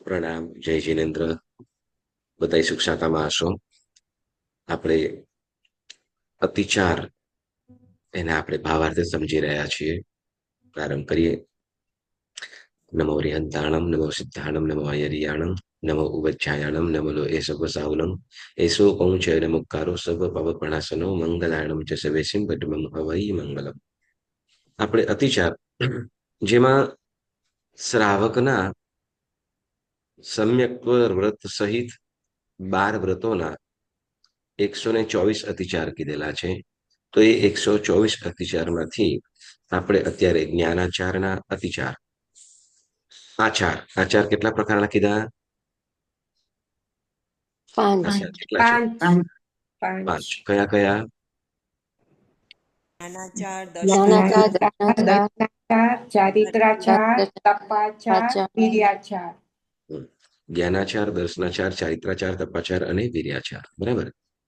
પ્રણામ, જય જિનેન્દ્ર. બધા સુખ શાંતામાં હશો. આપણે અતિચાર એને આપણે ભાવાર્થ સમજી રહ્યા છીએ. પ્રારંભ કરીએ. નમો રિહંતાણમ, નમો સિદ્ધાણમ, નમો અયરિયાણમ, નમો ઉવચ્છાયાણમ, નમો એસવ સાવનમ, એસો પૌંચય નમુકારો સર્વ પવપણાસનો મંગલાયણમ ચ સવેશિમ પટમમ હવૈ મંગલમ. આપણે અતિચાર જેમાં શ્રાવકના સમ્યક વ્રત સહિત 12 વ્રતોના 124 અતિચાર કીધેલા છે. તો એ 124 અતિચારમાંથી આપણે અત્યારે જ્ઞાનાચારના અતિચાર આચાર કેટલા પ્રકારના કીધા? આચાર કેટલા છે? પાંચ. કયા કયા? જ્ઞાનાચાર, જ્ઞાનાચાર, દર્શનાચાર, દર્શનાચાર, ચારિત્રાચાર, તપાચાર, તપાચાર, વીર્યાચાર. જ્ઞાનાચાર, દર્શનાચાર, ચારિત્રાચાર, તપાચાર અને વીર્યાચાર. બરાબર.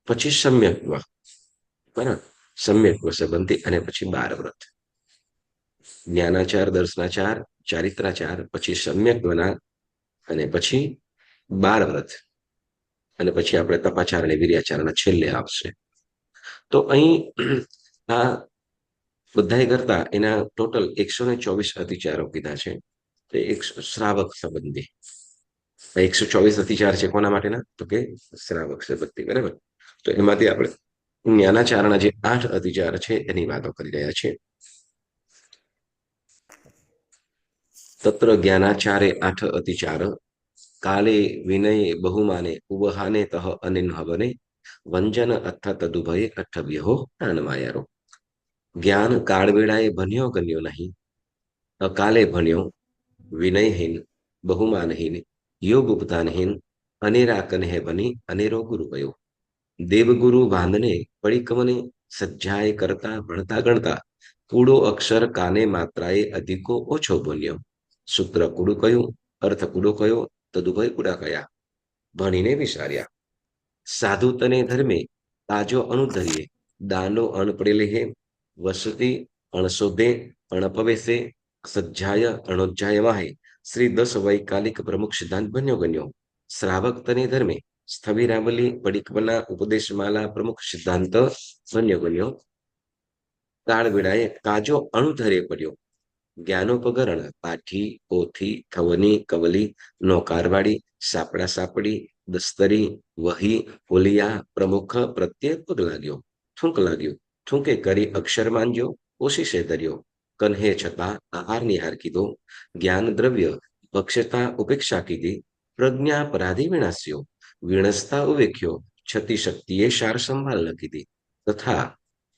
પછી સમ્યક્ત્વ. બરાબર. સમ્યક્ત્વ સંબંધી અને પછી 12 વ્રત. જ્ઞાનાચાર, દર્શનાચાર, ચારિત્રાચાર, પછી સમ્યક્ત્વના અને પછી 12 વ્રત અને પછી આપણે તપાચાર અને વીર્યાચારના છેલ્લે આવશે. તો અહીં આ બધાય કરતા એના ટોટલ 124 અતિચારો કીધા છે. તે એક શ્રાવક સંબંધી 124 અતિચાર છે. કોના માટેના? તો કે શ્રાવક સંબંધી. બરાબર. તો એમાંથી આપણે જ્ઞાનાચારના જે 8 અતિચાર છે એની વાતો કરી રહ્યા છીએ. તત્ર જ્ઞાનાચારે 8 અતિચાર કાલે વિનય બહુમાને ઉપહાને તહ અનિન્હવને વંજન અર્થ તદુભય અઠવ્યહો પ્રાણમાયારો. જ્ઞાન કાળવેળાએ ભણ્યો ગણ્યો નહીં, અકાલે ભણ્યો, વિનયહીન, બહુમાનહીન, યોગ ઉપદાનહીન, અનેરા કન્હે બની અનેરો ગુરુ કયો. દેવગુરુ વાંદને પડીકમને સજ્જાએ કરતા ભણતા ગણતા કૂડો અક્ષર કાને માત્રાએ અધિકો ઓછો બોલ્યો. સૂત્ર કૂડું કયું, અર્થ કૂડો કયો, તદુભય કુડા કયા. ભણીને વિચાર્યા. સાધુ તને ધર્મે તાજો અણુધરીએ દાનો અણપડેલે હે વસતી અણશોધે અણપવેશે સજ્જાય અણોજ્જાય વાહે શ્રી 10 વૈકાલિક પ્રમુખ સિદ્ધાંત બન્યો ગણ્યો. શ્રાવક તને ધર્મે સ્થવિરાવલી પડિકવના ઉપદેશમાલા પ્રમુખ સિદ્ધાંત બન્યો ગણ્યો. કાળ વેળાએ કાજો અણુધરે પડ્યો. જ્ઞાનોપકરણ પાઠી, પોથી, થવની, કવલી, નોકારવાડી, સાપડા સાપડી, દસ્તરી, વહી, હોલિયા પ્રમુખ પ્રત્યે પગ લાગ્યો. થૂંક લાગ્યો. થૂંકે કરી અક્ષર માંડ્યો, કોશિશે ધર્યો. કન્હે છતાં આહાર નિહાર કીધો. જ્ઞાન દ્રવ્ય ભક્ષતા ઉપેક્ષા કીધી. પ્રજ્ઞા પરાધી વિનાશ્યો. વિણસતા ઉવેખ્યો. છતી શક્તિએ સાર સંભાળ ન કીધી. તથા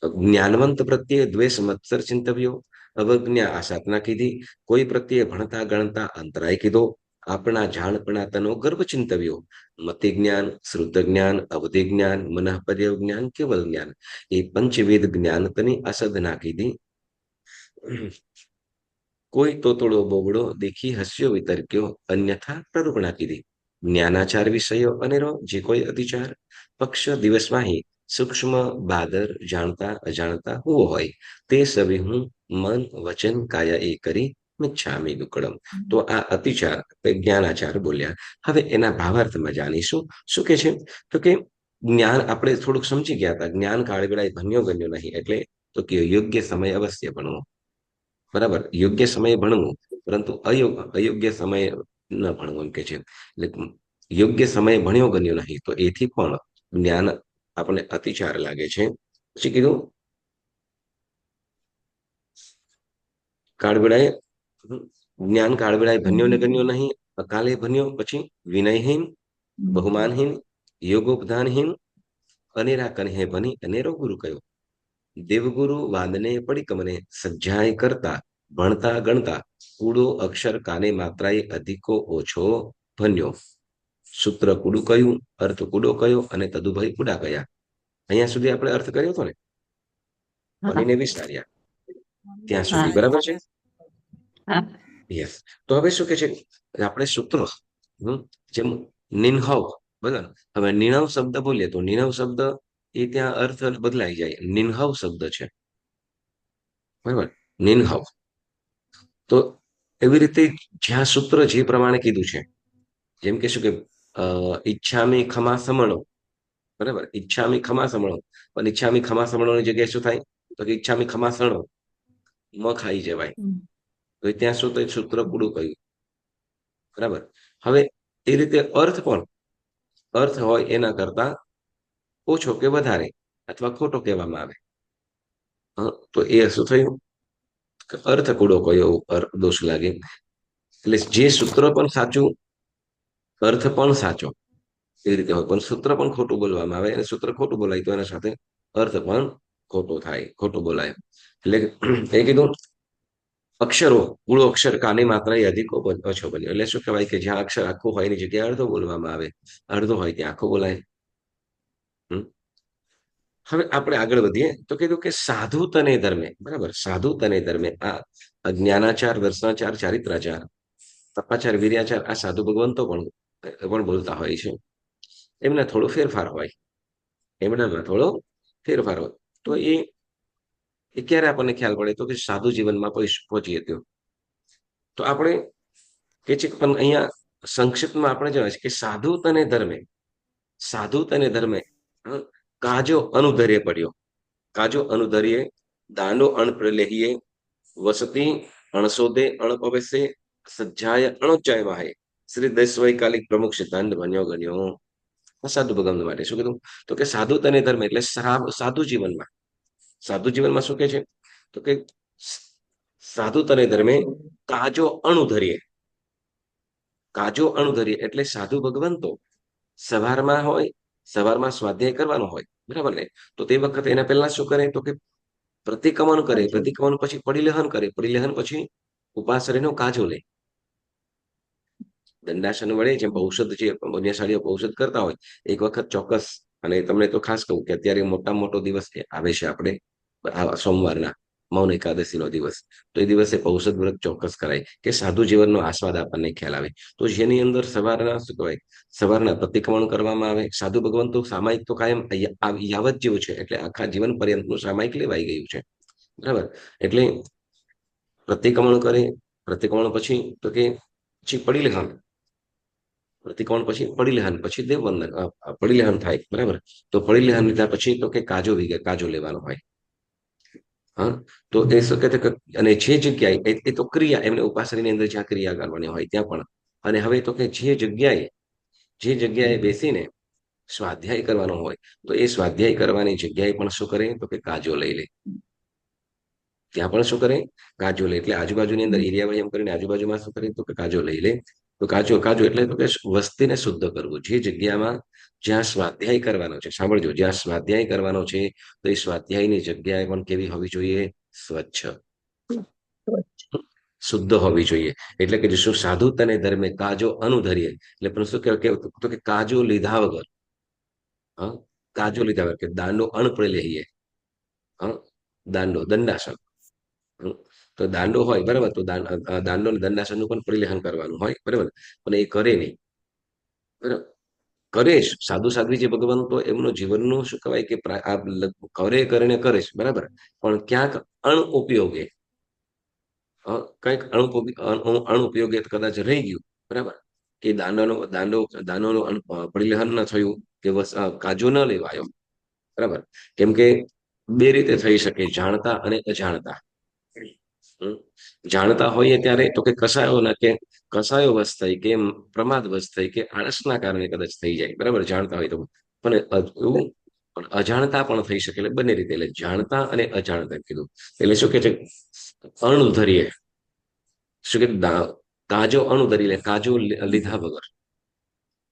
જ્ઞાનવંત પ્રત્યે દ્વેષ મત્સર ચિંતવ્યો. અવજ્ઞા આસાધના કીધી. કોઈ પ્રત્યે ભણતા ગણતા અંતરાય કીધો. આપણા જાણપણા તનો ગર્વ ચિંતવ્યો. મતિ જ્ઞાન, શ્રુત જ્ઞાન, અવધિ જ્ઞાન, મનઃપર્ય જ્ઞાન, કેવલ જ્ઞાન એ પંચવેદ જ્ઞાન તની અસાધના કીધી. કોઈ તોતડો બોબડો દેખી હસ્યો વિતર્ક્યો, અન્યથા પ્રરૂપણા કીધી. જ્ઞાનાચાર વિષયો અનેરો જે કોઈ અતિચાર પક્ષ દિવસમાં સૂક્ષ્મ બાદર જાણતા અજાણતા હોવો હોય તે સવે હું મન વચન કાયા એ કરી મિચ્છામી દુક્કડમ. તો આ અતિચાર જ્ઞાનાચાર બોલ્યા. હવે એના ભાવાર્થમાં જાણીશું. શું કે છે? તો કે જ્ઞાન આપણે થોડુંક સમજી ગયા હતા. જ્ઞાન કાળ વેળાએ ભણ્યો ગણ્યો નહીં એટલે તો કે યોગ્ય સમય અવશ્ય ભણવો. બરાબર. યોગ્ય સમયે ભણવું, પરંતુ અયોગ્ય સમયે ન ભણવું એમ કે છે. એટલે યોગ્ય સમયે ભણ્યો ગણ્યો નહીં તો એથી પણ જ્ઞાન આપણને અતિચાર લાગે છે. પછી કીધું કાળવેળાએ જ્ઞાન કાળવેળાએ ભણ્યો ને ગણ્યો નહીં, અકાલે ભણ્યો, પછી વિનયહીન, બહુમાનહીન, યોગોપદાનહીન, અનેરા કન્હે બની અનેરો ગુરુ કયો. દેવગુરુ વાંદને પડીકમને સજ્જાય કરતા ભણતા ગણતા કૂડો અક્ષર કાને માત્રાએ અધિકો ઓછો ભણ્યો. સૂત્ર કૂડું કયું, અર્થ કૂડો કયો અને તદુભય કુડા કયા. અહીંયા સુધી આપણે અર્થ કર્યો હતો ને, ભણીને વિચાર્યા ત્યાં સુધી. બરાબર છે? યસ. તો હવે શું કે છે? આપણે સૂત્રો જેમ નિનહવ, બરાબર. હવે નિણવ શબ્દ બોલીએ તો નિણવ શબ્દ એ ત્યાં અર્થ બદલાઈ જાય. નિનહવ શબ્દ છે. બરાબર. નિનહવ. તો એવી રીતે જ્યાં સૂત્ર જે પ્રમાણે કીધું છે જેમ કે શું કે ઈચ્છામી ખમા સમણો, બરાબર, ઈચ્છામી ખમા સમણો, પણ ઈચ્છામી ખમા સમણોની જગ્યાએ શું થાય? તો કે ઈચ્છામી ખમા સણો, મ ખાઈ જવાય. તો ત્યાં શું, તો સૂત્ર કૂડું કહ્યું, બરાબર. હવે એ રીતે અર્થ પણ, અર્થ હોય એના કરતા ઓછો કે વધારે અથવા ખોટો કહેવામાં આવે, તો એ શું થયું? અર્થ કૂડો કયો દોષ લાગે. એટલે જે સૂત્ર પણ સાચું, અર્થ પણ સાચો, એ રીતે હોય, પણ સૂત્ર પણ ખોટું બોલવામાં આવે અને સૂત્ર ખોટું બોલાય તો એના સાથે અર્થ પણ ખોટો થાય, ખોટું બોલાય. એટલે એ કીધું અક્ષરો, મૂળો અક્ષર કાની માત્રા એ અધિકો ઓછો બન્યો. એટલે શું કહેવાય કે જ્યાં અક્ષર આખું હોય એની જગ્યાએ અડધો બોલવામાં આવે, અડધો હોય ત્યાં આખો બોલાય. હવે આપણે આગળ વધીએ તો કીધું કે સાધુ તને ધર્મે, બરાબર, સાધુ તને ધર્મે આ જ્ઞાનાચાર, દર્શનાચાર, ચારિત્રાચાર, તપાચાર, વીર્યાચાર, આ સાધુ ભગવંતો પણ બોલતા હોય છે. એમના થોડો ફેરફાર હોય, એમનામાં થોડો ફેરફાર હોય. તો એ ક્યારે આપણને ખ્યાલ પડે? તો કે સાધુ જીવનમાં પહોંચીએ તો આપણે કે છે પણ અહીંયા સંક્ષિપ્તમાં આપણે જણાય છે કે સાધુ તને ધર્મે, સાધુ તને ધર્મે કાજો અનુધર્ય પડ્યો, કાજો અનુધર્ય, દાંડો અણપ્રલેહીએ, વસતી અણસોદે અણપવેશે, સજ્જાય અણોચ્ચાય વાહે, શ્રી દસ વૈકાલિક પ્રમુખ સિદ્ધાંત બન્યો ગણ્યો. સાધુ ભગવાન માટે શું કીધું? તો કે સાધુ તને ધર્મ એટલે સાધુ જીવનમાં, સાધુ જીવનમાં શું કે છે? તો કે સાધુ તને ધર્મે કાજો અણુધર્ય, કાજો અણુધર્ય એટલે સાધુ ભગવંતો સવારમાં હોય, સવારમાં સ્વાધ્યાય કરવાનો હોય, બરાબર ને? તો તે વખતે એના પહેલા શું કરે? તો કે પ્રતિક્રમણ કરે, પ્રતિક્રમણ પછી પરિલહન કરે, પરિલહન પછી ઉપાશ્રયનો કાજો લે. દંડાસન વડે જેમ ઔષધ, જે પુણ્યશાળીઓ ઔષધ કરતા હોય, એક વખત ચોક્કસ, અને તમને તો ખાસ કહું કે અત્યારે મોટામાં મોટો દિવસ આવે છે આપણે સોમવારના મૌન એકાદશીનો દિવસ. તો એ દિવસે ઔષધ વ્રત ચોક્કસ કરાય કે સાધુ જીવનનો આસ્વાદ આપણને ખ્યાલ આવે. તો જેની અંદર સવારના શું કહેવાય, સવારના પ્રતિક્રમણ કરવામાં આવે. સાધુ ભગવાન તો સામાયિક તો કાયમ યાવત જેવું છે, એટલે આખા જીવન પર્યંતનું સામાયિક લેવાઈ ગયું છે, બરાબર. એટલે પ્રતિક્રમણ કરે, પ્રતિક્રમણ પછી તો કે પછી પરિલહન, પ્રતિક્રમણ પછી પરિલહન, પછી દેવવંદન, પરિલહન થાય, બરાબર. તો પરિલહન લીધા પછી તો કે કાજો કાજો લેવાનો હોય. હા, તો એ શું કહે કે, અને જે જગ્યાએ એ તો ક્રિયા, એમને ઉપાસનાની અંદર જ્યાં ક્રિયા કરવાની હોય ત્યાં પણ, અને હવે તો કે જે જગ્યાએ બેસીને સ્વાધ્યાય કરવાનો હોય, તો એ સ્વાધ્યાય કરવાની જગ્યાએ પણ શું કરે? તો કે કાજો લઈ લે. ત્યાં પણ શું કરે? કાજો લે. એટલે આજુબાજુની અંદર એરિયા એમ કરીને આજુબાજુમાં શું કરે? તો કે કાજો લઈ લે. તો કાજો કાજો એટલે તો કે વસ્તીને શુદ્ધ કરવું. જે જગ્યામાં જ્યાં સ્વાધ્યાય કરવાનો છે, સાંભળજો, જ્યાં સ્વાધ્યાય કરવાનો છે, તો એ સ્વાધ્યાયની જગ્યાએ પણ કેવી હોવી જોઈએ? સ્વચ્છ, શુદ્ધ હોવી જોઈએ. એટલે કે શું સાધુ તને ધર્મે કાજો અનુધર્ય, એટલે પણ શું કહેવાય? તો કે કાજો લીધા વગર, હા, કાજો લીધા વગર, કે દાંડો અણપ્રલેહીએ, હા, દાંડો દંડાસન, તો દાંડો હોય, બરાબર, તો દાંડો અને દંડાસનનું પણ પરિલેહન કરવાનું હોય, બરાબર, પણ એ કરે નહીં, બરાબર. કરે જ સાધુ સાધ્વી જે ભગવાન, તો એમનું જીવનનું શું કહેવાય કે આ કરે કરીને કરે છે, બરાબર, પણ ક્યાંક અણઉપયોગે, કંઈક અણુપયોગી કદાચ રહી ગયું, બરાબર, કે દાંડોનું પરિલેહન ન થયું, કે કાજો ન લેવાયો, બરાબર. કેમ કે બે રીતે થઈ શકે, જાણતા અને અજાણતા. જાણતા હોઈએ ત્યારે તો કે કસાયો વશ થઈ, કે પ્રમાદવશ થઈ, કે આળસના કારણે કદાચ થઈ જાય, બરાબર, જાણતા હોય તો. પણ એવું પણ અજાણતા પણ થઈ શકે, એટલે બંને રીતે, એટલે જાણતા અને અજાણતા કીધું. એટલે શું કે છે? અણુધરીએ, શું કે કાજો અણુધરી, લે કાજો લીધા વગર,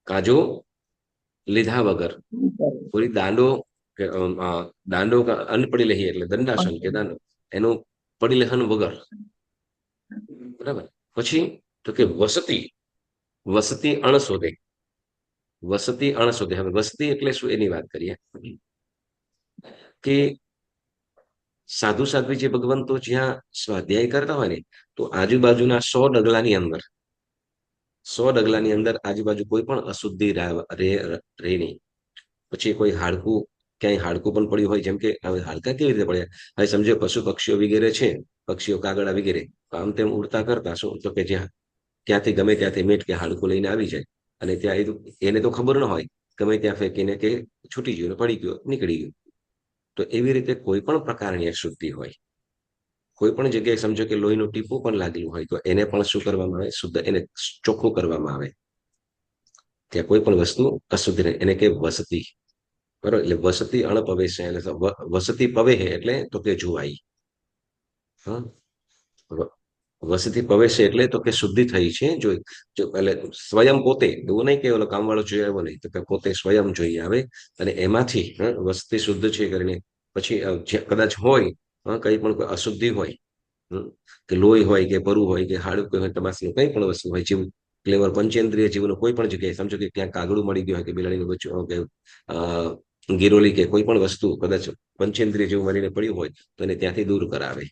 કાજો લીધા વગર, પૂરી દાંડો કે દાંડો અનપડી લઈએ એટલે દંડાસન કે દાંડો, એનું પરિલેહન વગર, બરાબર. પછી તો કે વસતી, વસતી અણશોધે, વસતી અણશોધે. હવે વસતી એટલે શું એની વાત કરીએ, કે સાધુ સાધ્વી જે ભગવંતો જ્યાં સ્વાધ્યાય કરતા હોય ને, તો આજુબાજુના 100 ડગલાની અંદર, 100 ડગલાની અંદર આજુબાજુ કોઈ પણ અશુદ્ધિ રે નહીં. પછી કોઈ હાડકું, ક્યાંય હાડકું પણ પડ્યું હોય, જેમ કે હવે હાડકા કેવી રીતે પડ્યા? હવે સમજો પશુ પક્ષીઓ વગેરે છે, પક્ષીઓ કાગડા વગેરે આમ તેમ ઉડતા કરતા, શું તો કે જ્યાં ક્યાંથી ગમે ત્યાંથી મીટ કે હાડકું લઈને આવી જાય, અને ત્યાં એને તો ખબર ન હોય, ગમે ત્યાં ફેંકીને કે છૂટી ગયું ને પડી ગયો નીકળી ગયું. તો એવી રીતે કોઈ પણ પ્રકારની અશુદ્ધિ હોય, કોઈ પણ જગ્યાએ સમજો કે લોહીનું ટીપું પણ લાગેલું હોય તો એને પણ શું કરવામાં આવે? શુદ્ધ, એને ચોખ્ખું કરવામાં આવે. ત્યાં કોઈ પણ વસ્તુ અશુદ્ધ રહે એને કે વસતી. બરોબર, એટલે વસતી અણપવેશ એટલે વસતી પવેહે એટલે તો કે જોવાઈ. હા, વસતી પવેશ એટલે તો કે શુદ્ધિ થઈ છે જોઈ. એટલે સ્વયં પોતે, એવું નહીં કે ઓલો કામવાળો જોઈ આવ્યો નહીં, તો કે પોતે સ્વયં જોઈ આવે અને એમાંથી વસ્તી શુદ્ધ છે કરીને પછી કદાચ હોય કંઈ પણ કોઈ અશુદ્ધિ હોય, કે લોહી હોય કે પરુ હોય કે હાડું કોઈ હોય, તમાશનું કંઈ પણ વસ્તુ હોય, જીવ ક્લેવર પંચેન્દ્રિય જીવનું કોઈ પણ જગ્યાએ સમજો કે ક્યાંક કાગડું મળી ગયું હોય કે બિલાડીનું બચ્ચું કે ગિરોલી કે કોઈ પણ વસ્તુ કદાચ પંચેન્દ્રિય જેવું મળીને પડ્યું હોય તો એને ત્યાંથી દૂર કરાવે.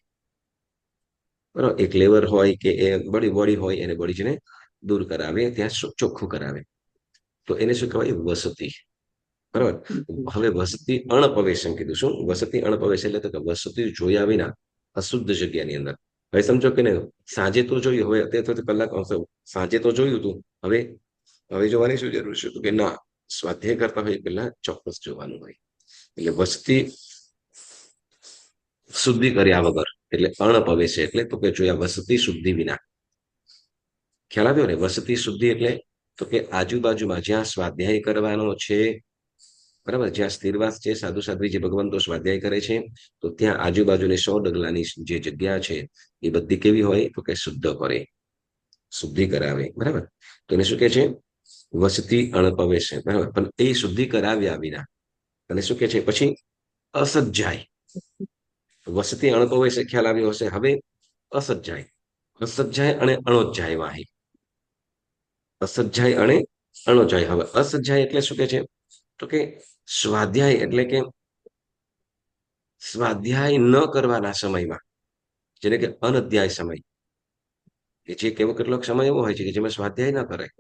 બરાબર, એક લેવર હોય કે એ બળી હોય એને બળીને દૂર કરાવે, ત્યાં ચોખ્ખું કરાવે. તો એને શું કહેવાય? વસતી. બરાબર. હવે વસતી અણપવેશમ કીધું. શું વસતી અણપવેશ? એટલે તો કે વસતી જોયા વિના અશુદ્ધ જગ્યાની અંદર. હવે સમજો કે ને સાંજે તો જોયું, હવે અત્યારે તો કલાક સાંજે તો જોયું હતું, હવે હવે જોવાની શું જરૂર છે? તો કે ના, સ્વાધ્યાય કરતા હોય પહેલા ચોક્કસ જોવાનું હોય. એટલે વસ્તી શુદ્ધિ કર્યા વગર એટલે અણપવેશ એટલે તો કે જોયા વસતી શુદ્ધિ વિના. ખ્યાલ આવ્યો ને? વસતી શુદ્ધિ એટલે તો કે આજુબાજુમાં જ્યાં સ્વાધ્યાય કરવાનો છે, બરાબર, જ્યાં સ્થિરવાસ છે, સાધુ સાધ્વી જે ભગવંતો સ્વાધ્યાય કરે છે, તો ત્યાં આજુબાજુની 100 ડગલાની જે જગ્યા છે એ બધી કેવી હોય? તો કે શુદ્ધ કરે, શુદ્ધિ કરાવે. બરાબર, તો એને શું કે છે? વસતી અણપવેશ. બરાબર, પણ એ શુદ્ધિ કરાવ્યા વિના અને શું કે છે પછી? અસજ્જાય. વસતી અણપવેશ ખ્યાલ આવ્યો હશે. હવે અસજ્જાય, અસજ્જાય અને અણોજ્જાય વાહી. અસજ્જાય અને અણોજ્જાય. હવે અસજ્જાય એટલે શું કે છે? તો કે સ્વાધ્યાય એટલે કે સ્વાધ્યાય ન કરવાના સમયમાં, જેને કે અનધ્યાય સમય, કે જે કેટલોક સમય એવો હોય છે કે જેમાં સ્વાધ્યાય ન કરાય,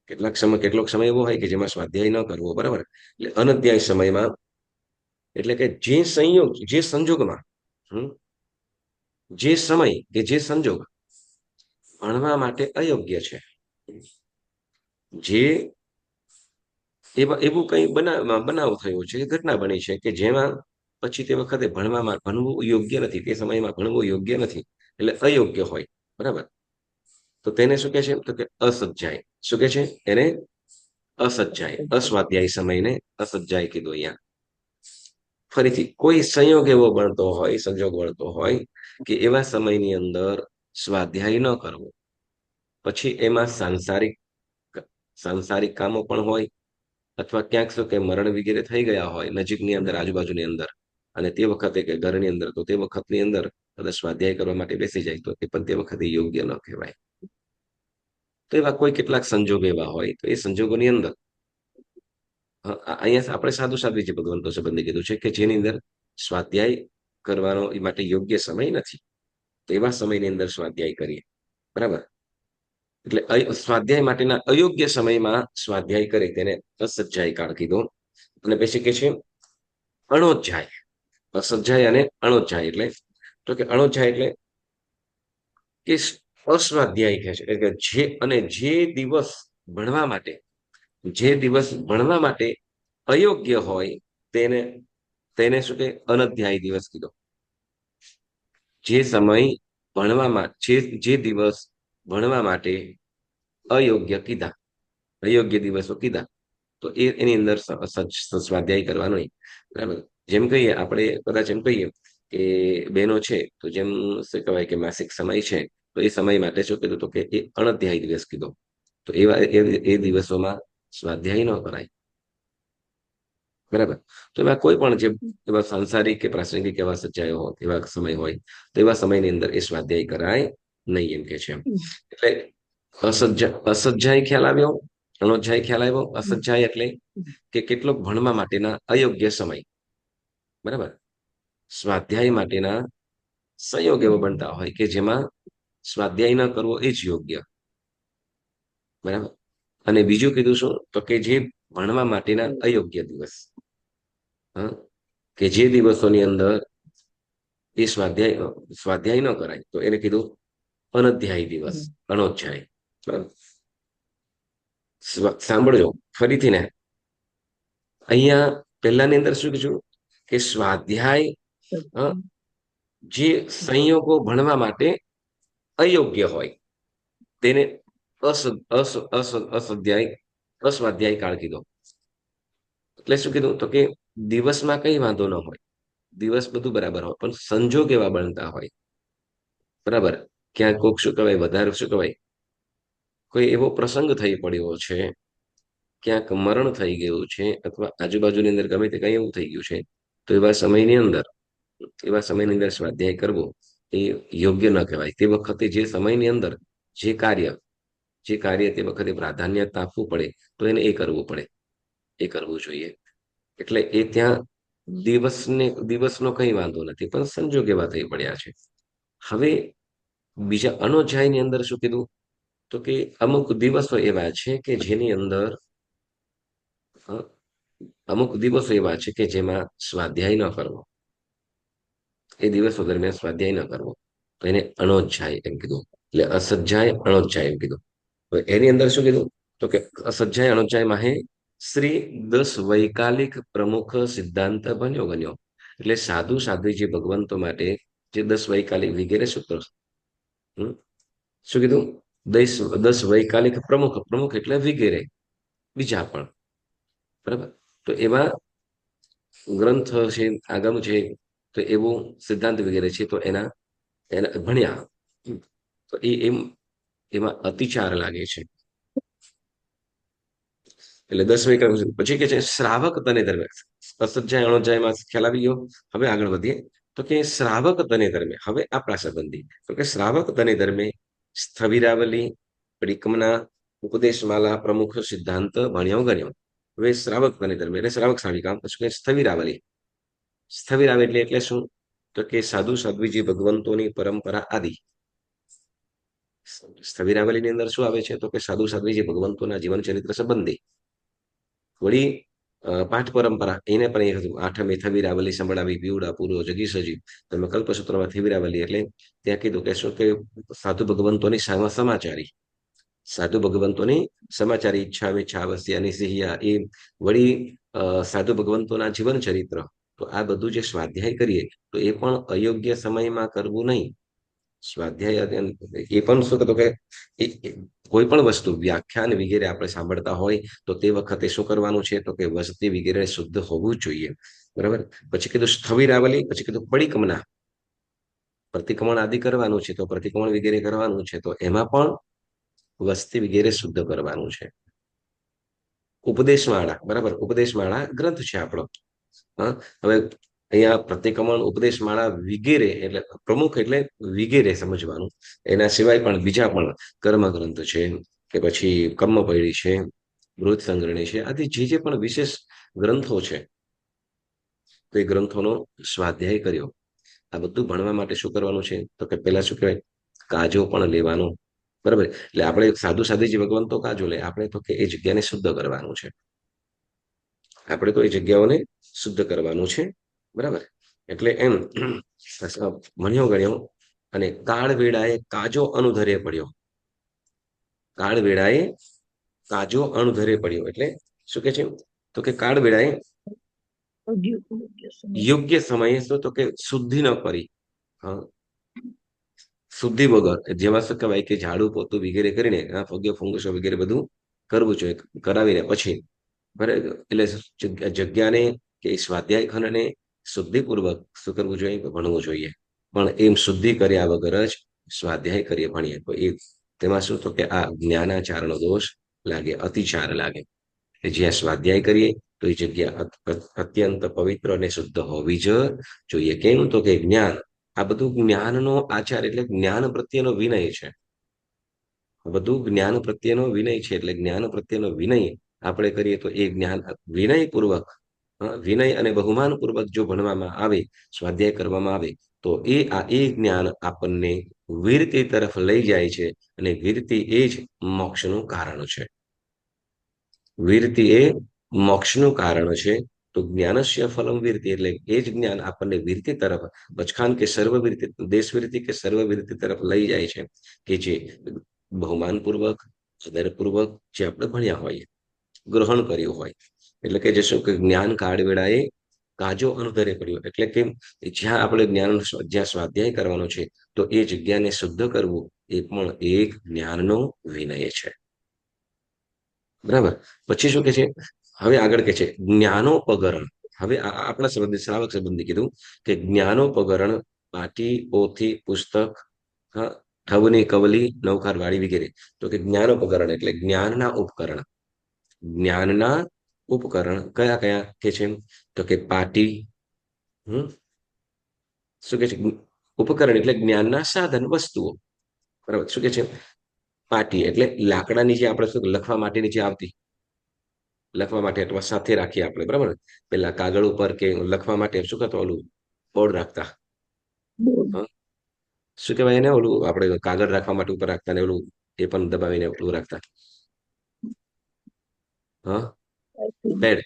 કેટલોક સમય એવો હોય કે જેમાં સ્વાધ્યાય ન કરવો. બરાબર, એટલે અનધ્યાય સમયમાં એટલે કે જે સંયોગ, જે સંજોગમાં, જે સમય કે જે સંજોગ ભણવા માટે અયોગ્ય છે, જે એવું કંઈ બનાવ થયો છે, ઘટના બની છે કે જેમાં પછી તે વખતે ભણવું યોગ્ય નથી, તે સમયમાં ભણવું યોગ્ય નથી, એટલે અયોગ્ય હોય. બરાબર, તો તેને શું કે છે? તો કે અસજ્જાય. શું કે છે એને? અસજ્જાય. અસ્વાધ્યાય સમયને અસજ્જાય કીધું અહીંયા. ફરીથી કોઈ સંયોગ એવો બનતો હોય, સંજોગ બનતો હોય કે એવા સમયની અંદર સ્વાધ્યાય ન કરવો, પછી એમાં સાંસારિક કામો પણ હોય, અથવા ક્યાંક શું કે મરણ વગેરે થઈ ગયા હોય નજીકની અંદર, આજુબાજુની અંદર, અને તે વખતે કે ઘરની અંદર, તો તે વખતની અંદર કદાચ સ્વાધ્યાય કરવા માટે બેસી જાય તો એ પણ તે વખતે યોગ્ય ન કહેવાય. તો એવા કોઈ કેટલાક સંજોગ એવા હોય, તો એ સંજોગોની અંદર અહીંયા આપણે સાધુ સાધ્વી જે ભગવંતો સંબંધી કીધું છે કે જેની અંદર સ્વાધ્યાય કરવાનો એ માટે યોગ્ય સમય નથી, તો એવા સમયની અંદર સ્વાધ્યાય કરીએ. બરાબર, એટલે સ્વાધ્યાય માટેના અયોગ્ય સમયમાં સ્વાધ્યાય કરે તેને અસજ્જાય કાળ કીધો. અને પછી કે છે અણોજ્જાય. અસજ્જાય અને અણોજ્જાય એટલે તો કે અણોજ્જાય એટલે કે અસ્વાધ્યાય કહે છે, એટલે જે દિવસ ભણવા માટે, જે દિવસ ભણવા માટે અયોગ્ય હોય તેને તેને શું કે અનધ્યાયી દિવસ કીધો. જે સમય ભણવામાં, જે દિવસ ભણવા માટે અયોગ્ય કીધા, અયોગ્ય દિવસો કીધા, તો એની અંદર સ્વાધ્યાય કરવાનો નહીં. બરાબર, જેમ કહીએ આપણે, કદાચ એમ કહીએ કે બહેનો છે તો જેમ શું કહેવાય કે માસિક સમય છે, તો એ સમય માટે શું કીધું? તો કે એ અણધ્યાયી દિવસ કીધો. તો એવા એ દિવસોમાં સ્વાધ્યાય ન કરાય. બરાબર, તો એવા કોઈ પણ જે એવા સાંસારિક કે પ્રાસંગિક એવા સચ્ચાઈઓ હોય, એવા સમય હોય, તો એવા સમયની અંદર એ સ્વાધ્યાય કરાય નહીં, એમ કે છે. એટલે અસજ્જાય ખ્યાલ આવ્યો, અણોજ્જાય ખ્યાલ આવ્યો. અસજ્જાય એટલે કે કેટલોક ભણવા માટેના અયોગ્ય સમય. બરાબર, સ્વાધ્યાય માટેના સંયોગ એવો બનતા હોય કે જેમાં સ્વાધ્યાય ન કરવો એ જ યોગ્ય. બરાબર, અને બીજું કીધું શું? તો કે જે ભણવા માટેના અયોગ્ય દિવસ, કે જે દિવસોની અંદર એ સ્વાધ્યાય ન કરાય, તો એને કીધું અનધ્યાયી દિવસ, અણોજ્જાય. બરાબર, સાંભળજો ફરીથી ને, અહીંયા પહેલાની અંદર શું કીધું કે સ્વાધ્યાય જે સંયોગો ભણવા માટે અયોગ્ય હોય તેને અસ્વાધ્યાય અસ્વાધ્યાય કાળ કીધો. એટલે શું કીધું તો કે દિવસમાં કઈ વાંધો ન હોય, દિવસ બધું બરાબર હોય, પણ સંજોગ એવા બનતા હોય, બરાબર, ક્યાંક કોક શું કહેવાય વધારે શું કહેવાય કોઈ એવો પ્રસંગ થઈ પડ્યો છે, ક્યાંક મરણ થઈ ગયું છે, અથવા આજુબાજુની અંદર ગમે તે કઈ એવું થઈ ગયું છે, તો એવા સમયની અંદર સ્વાધ્યાય કરવો એ યોગ્ય ન કહેવાય. તે વખતે જે સમયની અંદર જે કાર્ય તે વખતે પ્રાધાન્યતા આપવું પડે તો એને એ કરવું પડે, એ કરવું જોઈએ. એટલે એ ત્યાં દિવસનો કઈ વાંધો નથી, પણ સંજોગ એવા થઈ પડ્યા છે. હવે બીજા અનોધ્યાયની અંદર શું કીધું તો કે અમુક દિવસો એવા છે કે જેની અંદર અ, અમુક દિવસો એવા છે કે જેમાં સ્વાધ્યાય ન કરવો, એ દિવસો દરમિયાન સ્વાધ્યાય ન કરવો, તો એને અનોધ્યાય એમ કીધું. એટલે અસજ્જાય અનોધ્યાય એમ કીધું. હવે એની અંદર શું કીધું તો કે અસજ્જાય અનોધ્યાયમાં હે શ્રી 10 વૈકાલિક પ્રમુખ સિદ્ધાંત બન્યો બન્યો. એટલે સાધુ સાધ્વીજી ભગવંતો માટે જે 10 વૈકાલિક વગેરે સૂત્રો, હમ, શું કીધું 10 વૈકાલિક પ્રમુખ, પ્રમુખ એટલે વગેરે બીજા પણ, બરાબર. તો એવા ગ્રંથ છે, આગમ છે, તો એવું સિદ્ધાંત વગેરે છે, તો એના એના ભણ્યા. તો એમાં અતિચાર લાગે છે. એટલે 10 વૈકલ્પ પછી કે છે શ્રાવક તને ધર્મે, અસજ્જાય અણોજ્જાયમાં ખ્યાલ આવી ગયો. હવે આગળ વધીએ તો કે શ્રાવક તને ધર્મે, હવે આ પ્રાસંગિક તો કે શ્રાવક તને ધર્મે સ્થવિરાવલી પરિક્રમના ઉપદેશમાલા પ્રમુખ સિદ્ધાંત ભણ્યો ગણ્યો. હવે શ્રાવક તને ધર્મે એટલે શ્રાવક શાળિકા, પછી કે સ્થવિરાવલી, સ્થવિરાવલી એટલે શું તો કે સાધુ સાધ્વીજી ભગવંતોની પરંપરા આદિ. સ્થવિરાવલીની અંદર શું આવે છે તો કે સાધુ સાધ્વીજી ભગવંતોના જીવન ચરિત્ર સંબંધી. વળી પાઠ પરંપરા એને પણ એ હતું, આઠમે થવીરાવલી સંભળાવી પીવડા પૂરો જગી સજી. તમે કલ્પસૂત્રમાં થવીરાવલી એટલે ત્યાં કીધું કે શું કે સાધુ ભગવંતોની સમાચારી, સાધુ ભગવંતોની સમાચારી ઈચ્છા વિચ્છા અવશ્યાની સિહિયા, એ વળી સાધુ ભગવંતોના જીવન ચરિત્ર. તો આ બધું જે સ્વાધ્યાય કરીએ તો એ પણ અયોગ્ય સમયમાં કરવું નહીં. સ્વાધ્યાય એ પણ શું કહેતો કે કોઈ પણ વસ્તુ વ્યાખ્યાન વગેરે આપણે સાંભળતા હોય તો તે વખતે શું કરવાનું છે તો કે વસ્તી વગેરે શુદ્ધ હોવું જ જોઈએ, બરાબર. પછી કીધું સ્થવિરાવલી, પછી કીધું પરિક્રમણા, પ્રતિક્રમણ આદિ કરવાનું છે, તો પ્રતિક્રમણ વગેરે કરવાનું છે, તો એમાં પણ વસ્તી વગેરે શુદ્ધ કરવાનું છે. ઉપદેશમાળા, બરાબર, ઉપદેશમાળા ગ્રંથ છે આપણો. હા, હવે અહીંયા પ્રતિક્રમણ ઉપદેશમાળા વગેરે એટલે પ્રમુખ એટલે વગેરે સમજવાનું. એના સિવાય પણ બીજા પણ કર્મ ગ્રંથ છે, કે પછી કર્મપૈડી છે, મૃત સંગ્રહણી છે, આથી જે પણ વિશેષ ગ્રંથો છે, તો એ ગ્રંથોનો સ્વાધ્યાય કર્યો. આ બધું ભણવા માટે શું કરવાનું છે તો કે પેલા શું કહેવાય કાજો પણ લેવાનો, બરાબર. એટલે આપણે સાધુ સાધ્વીજી ભગવંતો કાજો લે, આપણે તો કે એ જગ્યાને શુદ્ધ કરવાનું છે, આપણે તો એ જગ્યાઓને શુદ્ધ કરવાનું છે, બરાબર. એટલે એમ ભણ્યો ગણ્યો અને કાળ વેળાએ કાજો અનુધરે પડ્યો. કાળ વેળાએ કાજો અણુધરે પડ્યો એટલે શું કે છે તો કે કાળ વેળાએ યોગ્ય સમયે શું તો કે શુદ્ધિ ન કરી, હા, શુદ્ધિ વગર, જેમાં શું કહેવાય કે ઝાડુ પોતું વગેરે કરીને ફગ્યો ફંગુસો વગેરે બધું કરવું જોઈએ, કરાવીને પછી બરાબર. એટલે જગ્યાને કે સ્વાધ્યાય ખંડને શુદ્ધિપૂર્વક શું કરવું જોઈએ ભણવું જોઈએ. પણ એમ શુદ્ધિ કર્યા વગર જ સ્વાધ્યાય કરીએ ભણીએ તો એ તેમાં શું તો કે આ જ્ઞાનાચારનો દોષ લાગે, અતિચાર લાગે. જ્યાં સ્વાધ્યાય કરીએ તો એ જગ્યા અત્યંત પવિત્ર અને શુદ્ધ હોવી જ જોઈએ. કેમ તો કે જ્ઞાન, આ બધું જ્ઞાનનો આચાર એટલે જ્ઞાન પ્રત્યેનો વિનય છે. બધું જ્ઞાન પ્રત્યેનો વિનય છે, એટલે જ્ઞાન પ્રત્યેનો વિનય આપણે કરીએ તો એ જ્ઞાન વિનયપૂર્વક, વિનય અને બહુમાન પૂર્વક જો ભણવામાં આવે, સ્વાધ્યાય કરવામાં આવે, તો એ જ્ઞાન આપણને વીરતી તરફ લઈ જાય છે, અને વીરતી એ જ મોક્ષનું કારણ છે. વીરતી એ મોક્ષનું કારણ છે. તો જ્ઞાનસ્ય ફલમ વીરતી, એટલે એ જ જ્ઞાન આપણને વીરતી તરફ, બચખાન કે સર્વવીરતી, દેશવીરતી કે સર્વવીરતી તરફ લઈ જાય છે, કે જે બહુમાનપૂર્વક આદરપૂર્વક જે આપણે ભણ્યા હોય ગ્રહણ કર્યું હોય એટલે કે જે શું કે જ્ઞાન કાળ વેળાએ કાજો અનુધરે પડ્યો એટલે કે જ્યાં આપણે જ્ઞાન જ્યાં સ્વાધ્યાય કરવાનો છે તો એ જગ્યાને શુદ્ધ કરવું એ પણ એક જ્ઞાનનો વિનય છે. બરાબર. પછી શું કે છે હવે આગળ કે છે જ્ઞાનોપકરણ. હવે આપણા સંબંધિત શ્રાવક સંબંધી કીધું કે જ્ઞાનોપકરણ પાટી પોથી પુસ્તક હા ઠવની કવલી નૌકાર વાળી વગેરે. તો કે જ્ઞાનોપકરણ એટલે જ્ઞાનના ઉપકરણ. જ્ઞાનના ઉપકરણ કયા કયા કે છે તો કે પાટી હમ શું કે છે ઉપકરણ એટલે જ્ઞાનના સાધન વસ્તુઓ. બરાબર. શું કે છે પાટી એટલે લાકડાની જે આપણે શું લખવા માટેની જે આવતી લખવા માટે અથવા સાથે રાખીએ આપણે બરાબર ને પેલા કાગળ ઉપર કે લખવા માટે શું કરતો ઓલું બોર્ડ રાખતા હં? શું કહેવાય એને ઓલું આપણે કાગળ રાખવા માટે ઉપર રાખતા ને ઓલું એ પણ દબાવીને ઓલું રાખતા હા પેડ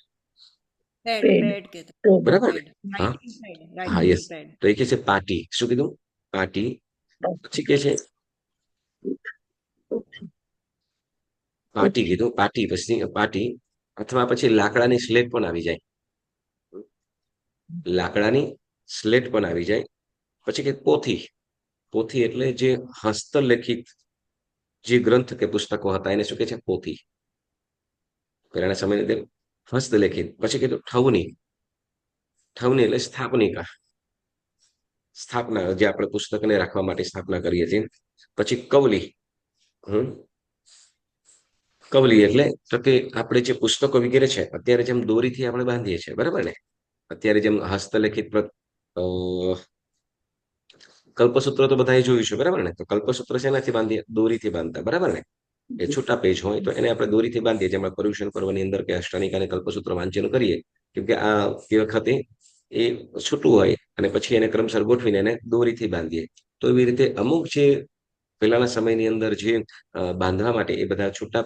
પેડ પેડ કે બરાબર ને પેડ હા રાઇટિંગ પેડ હા રાઇટિંગ યસ પેડ. તો એ કે છે પાટી શું કીધું પાટી પછી કે છે પાટી કીધું પાટી પછી પાટી અથવા પછી લાકડાની સ્લેટ પણ આવી જાય લાકડાની સ્લેટ પણ આવી જાય પછી કે પોથી પોથી એટલે જે હસ્તલેખિત જે ગ્રંથ કે પુસ્તકો હતા એને શું કે છે પોથી પહેલાના સમયની અંદર હસ્તલેખિત પછી કીધું ઠવની ઠવની એટલે સ્થાપનિકા સ્થાપના જે આપણે પુસ્તકને રાખવા માટે સ્થાપના કરીએ છીએ પછી કવલી હમ કવલી એટલે તો કે આપણે જે પુસ્તકો વગેરે છે અત્યારે જેમ દોરીથી આપણે બાંધીએ છીએ બરાબર ને અત્યારે જેમ હસ્તલેખિત કલ્પસૂત્ર તો બધાએ જોયું છે બરાબર ને તો કલ્પસૂત્ર શેનાથી બાંધીએ દોરીથી બાંધતા બરાબર ને એ છૂટા પેજ હોય તો એને આપણે દોરીથી બાંધીએ જેમ આપણે પર્યુષણ પર્વની અંદર કે અષ્ટાનિકા અને કલ્પસૂત્ર વાંચન કરીએ કેમ કે આ તે વખતે એ છૂટું હોય અને પછી એને ક્રમસર ગોઠવીને એને દોરીથી બાંધીએ તો એવી રીતે અમુક જે પહેલાના સમયની અંદર જે બાંધવા માટે એ બધા છૂટા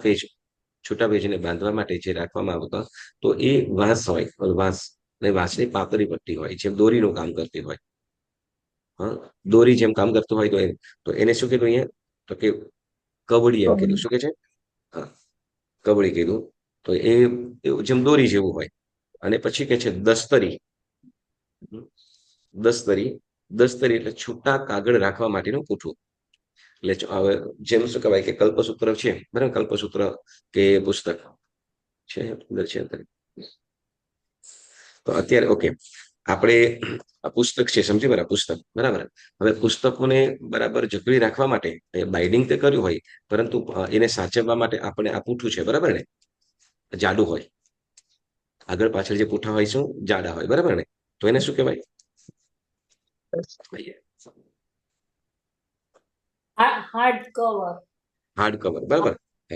પેજને બાંધવા માટે જે રાખવામાં આવતા તો એ વાંસ હોય વાંસ અને વાંસની પાતળી પટ્ટી હોય જેમ દોરીનું કામ કરતી હોય હા દોરી જેમ કામ કરતું હોય તો એને શું કીધું અહીંયા તો કે કવડી એમ કીધું શું કે છે હા કવડી કીધું તો એ એવું જેમ દોરી જેવું હોય અને પછી કે છે દસ્તરી હમ, દસ્તરી દસ્તરી એટલે છૂટા કાગળ રાખવા માટેનું પૂઠું એટલે હવે જેમ શું કહેવાય કે કલ્પસૂત્ર છે બરાબર કલ્પસૂત્ર કે પુસ્તક છે અંદર છે અંદર. તો અત્યારે ઓકે આપણે આ પુસ્તક છે સમજી બરાબર પુસ્તક બરાબર હવે પુસ્તકોને બરાબર જકડી રાખવા માટે બાઇડિંગ તે કર્યું હોય પરંતુ એને સાચવવા માટે આપણે આ પૂઠું છે બરાબર ને જાડું હોય આગળ પાછળ જે પૂઠા હોય શું જાડા હોય બરાબર ને તો એને શું કહેવાય હાર્ડ કવર. હાર્ડ કવર બરાબર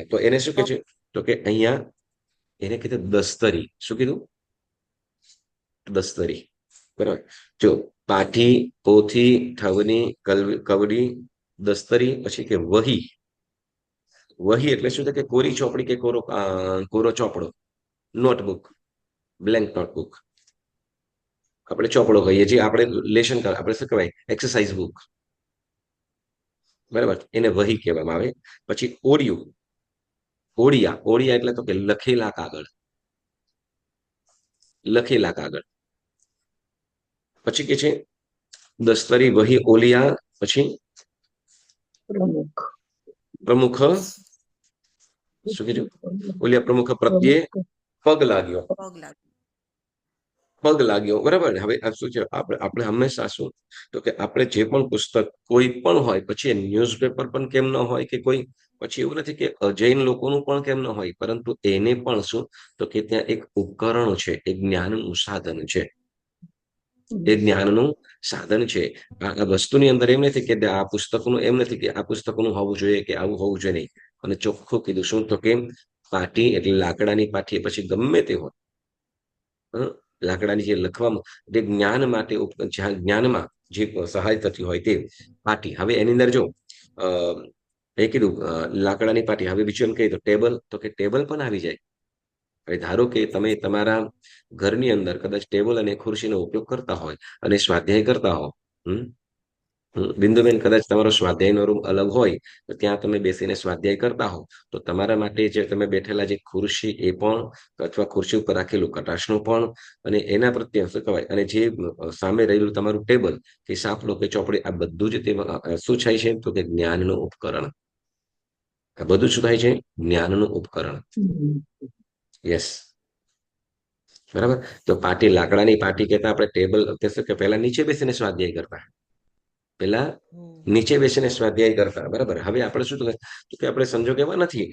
તો એને શું કે છે તો કે અહીંયા એને કીધું દસ્તરી શું કીધું દસ્તરી બરાબર જો પાઠી પોથી ઠવની કવડી દસ્તરી પછી કે વહી વહી એટલે શું છે કે કોરી ચોપડી કે કોરો ચોપડો નોટબુક બ્લેન્ક નોટબુક આપણે ચોપડો કહીએ જે આપણે લેશન આપણે શું કહેવાય એક્સરસાઇઝ બુક બરાબર એને વહી કહેવામાં આવે પછી ઓડિયું ઓડિયા ઓડિયા એટલે તો કે લખેલા કાગળ પછી કે છે દસ્તરી વહી ઓલિયા પછી પ્રમુખ શું કીધું ઓલિયા પ્રમુખ પ્રત્યે પગ લાગ્યો પગ લાગે. પગ લાગ્યો બરાબર ને હવે આ શું છે આપણે હંમેશા શું તો કે આપણે જે પણ પુસ્તક કોઈ પણ હોય પછી એ ન્યૂઝપેપર પણ કેમ ન હોય કે કોઈ પછી એવું નથી કે અજૈન લોકોનું પણ કેમ ન હોય પરંતુ એને પણ શું તો કે ત્યાં એક ઉપકરણ છે એક જ્ઞાનનું સાધન છે એ જ્ઞાનનું સાધન છે આ વસ્તુની અંદર એમ નથી કે આ પુસ્તકનું એમ નથી કે આ પુસ્તકનું હોવું જોઈએ કે આવું હોવું જોઈએ નહીં અને ચોખ્ખું કીધું શું તો કેમ પાટી એટલે લાકડાની પાટી પછી ગમે તે હોય લાકડાની જે લખવામાં જે જ્ઞાન માટે જ્યાં જ્ઞાનમાં જે સહાય થતી હોય તે પાટી હવે એની અંદર જો એ કીધું લાકડાની પાટી હવે બીજું એમ કહીએ તો ટેબલ તો કે ટેબલ પણ આવી જાય હવે ધારો કે તમે તમારા ઘરની અંદર કદાચ ટેબલ અને ખુરશીનો ઉપયોગ કરતા હોય અને સ્વાધ્યાય કરતા હો હમ બિંદુબેન, કદાચ તમારો સ્વાધ્યાયનો રૂમ અલગ હોય તો ત્યાં તમે બેસીને સ્વાધ્યાય કરતા હો તો તમારા માટે જે તમે બેઠેલા જે ખુરશી એ પણ, અથવા ખુરશી ઉપર રાખેલું કટાશનું પણ, અને એના પ્રત્યે શું કહેવાય, અને જે સામે રહેલું તમારું ટેબલ કે સાંપડો કે ચોપડી, આ બધું જ તે શું થાય છે તો કે જ્ઞાનનું ઉપકરણ. આ બધું શું થાય છે? જ્ઞાનનું ઉપકરણ. યસ, બરાબર. તો પાટી, લાકડાની પાટી કહેતા આપણે ટેબલ શું કે પહેલા નીચે બેસીને સ્વાધ્યાય કરતા, પેલા નીચે બેસીને સ્વાધ્યાય કરતા, બરાબર. હવે આપણે શું તો કે આપણે સમજો કે એવા નથી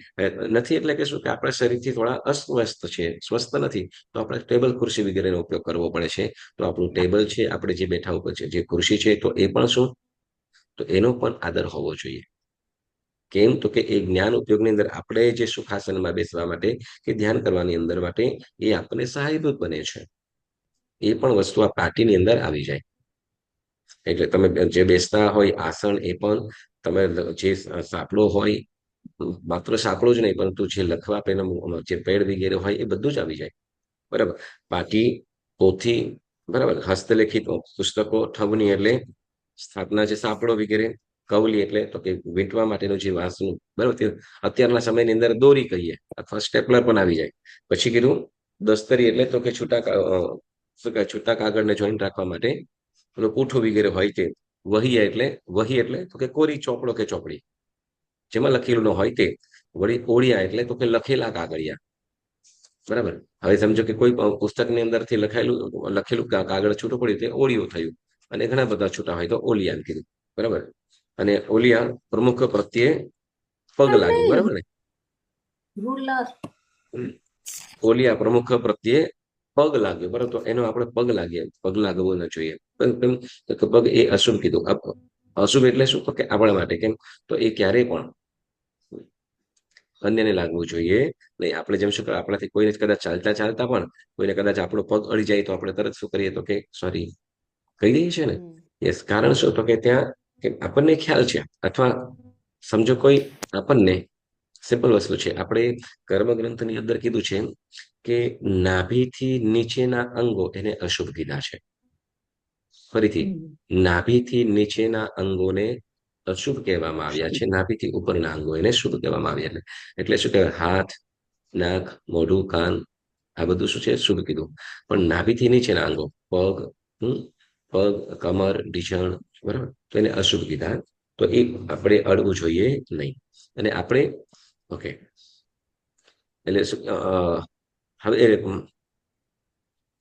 નથી એટલે કે શું કે આપણા શરીરથી થોડા અસ્વસ્થ છે, સ્વસ્થ નથી, તો આપણે ટેબલ ખુરશી વગેરેનો ઉપયોગ કરવો પડે છે. તો આપણું ટેબલ છે, આપણે જે બેઠા ઉપર છે, જે ખુરશી છે, તો એ પણ શું, તો એનો પણ આદર હોવો જોઈએ. કેમ? તો કે એ જ્ઞાન ઉપયોગની અંદર આપણે જે સુખાસનમાં બેસવા માટે કે ધ્યાન કરવાની અંદર માટે એ આપણને સહાયભૂત બને છે. એ પણ વસ્તુ આ પાટીની અંદર આવી જાય. એટલે તમે જે બેસતા હોય આસન, એ પણ તમે જે સાંપડો હોય, માત્ર સાંપડો જ નહીં પરંતુ જે લખવા પેન, જે પેડ વગેરે હોય એ બધું જ આવી જાય, બરાબર. પાટી, પોથી, બરાબર, હસ્તલેખિત પુસ્તકો, ઠવણી એટલે સ્થાપના, જે સાંપડો વગેરે, કવલી એટલે તો કે વીંટવા માટેનું જે વાંસનું, બરાબર, તે અત્યારના સમયની અંદર દોરી કહીએ, અથવા સ્ટેપલર પણ આવી જાય. પછી કીધું દસ્તરી એટલે તો કે છૂટા શું કહે, છૂટા કાગળને જોઈન્ટ રાખવા માટે પૂઠું વગેરે હોય તે. વહી એટલે તો કે કોરી ચોપડો કે ચોપડી જેમાં લખેલું ન હોય તે. વળી ઓળિયા એટલે તો કે લખેલા કાગળિયા, બરાબર. હવે સમજો કે કોઈ પુસ્તકની અંદરથી લખેલું કાગળ છૂટું પડ્યું તે ઓળિયું થયું, અને ઘણા બધા છૂટા હોય તો ઓલિયા કીધું, બરાબર. અને ઓલિયા પ્રમુખ પ્રત્યે પગ લાગ્યું, બરાબર ને. રૂલર. ઓલિયા પ્રમુખ પ્રત્યે પગ લાગ્યો, બરાબર. તો એનો આપણે પગ લાગીએ, પગ લાગવો ન જોઈએ. પગ એ અશુભ કીધું. અશુભ એટલે શું? તો કે આપણા માટે. કેમ? તો એ ક્યારેય પણ અન્યને લાગવું જોઈએ નહીં. આપણે જેમ શું આપણાથી કોઈને કદાચ ચાલતા ચાલતા પણ કોઈને કદાચ આપણો પગ અડી જાય તો આપણે તરત શું કરીએ, તો કે સોરી કહી દઈએ છે ને. યસ. કારણ શું? તો કે ત્યાં આપણને ખ્યાલ છે, અથવા સમજો કોઈ આપણને, સિમ્પલ વસ્તુ છે, આપણે કર્મગ્રંથની અંદર કીધું છે કે નાભીથી નીચેના અંગો એને અશુભ કીધા છે. ફરીથી, નાભીથી નીચેના અંગોને અશુભ કહેવામાં આવ્યા છે, નાભીથી ઉપરના અંગો એને શુભ કહેવામાં આવ્યા. એટલે શું કહેવાય, હાથ, નાક, મોઢું, કાન, આ બધું શું છે? શુભ કીધું. પણ નાભીથી નીચેના અંગો, પગ, પગ, કમર, ઢીચણ, બરાબર, તો એને અશુભ કીધા. તો એ આપણે અડવું જોઈએ નહીં. અને આપણે ઓકે, એટલે શું હવે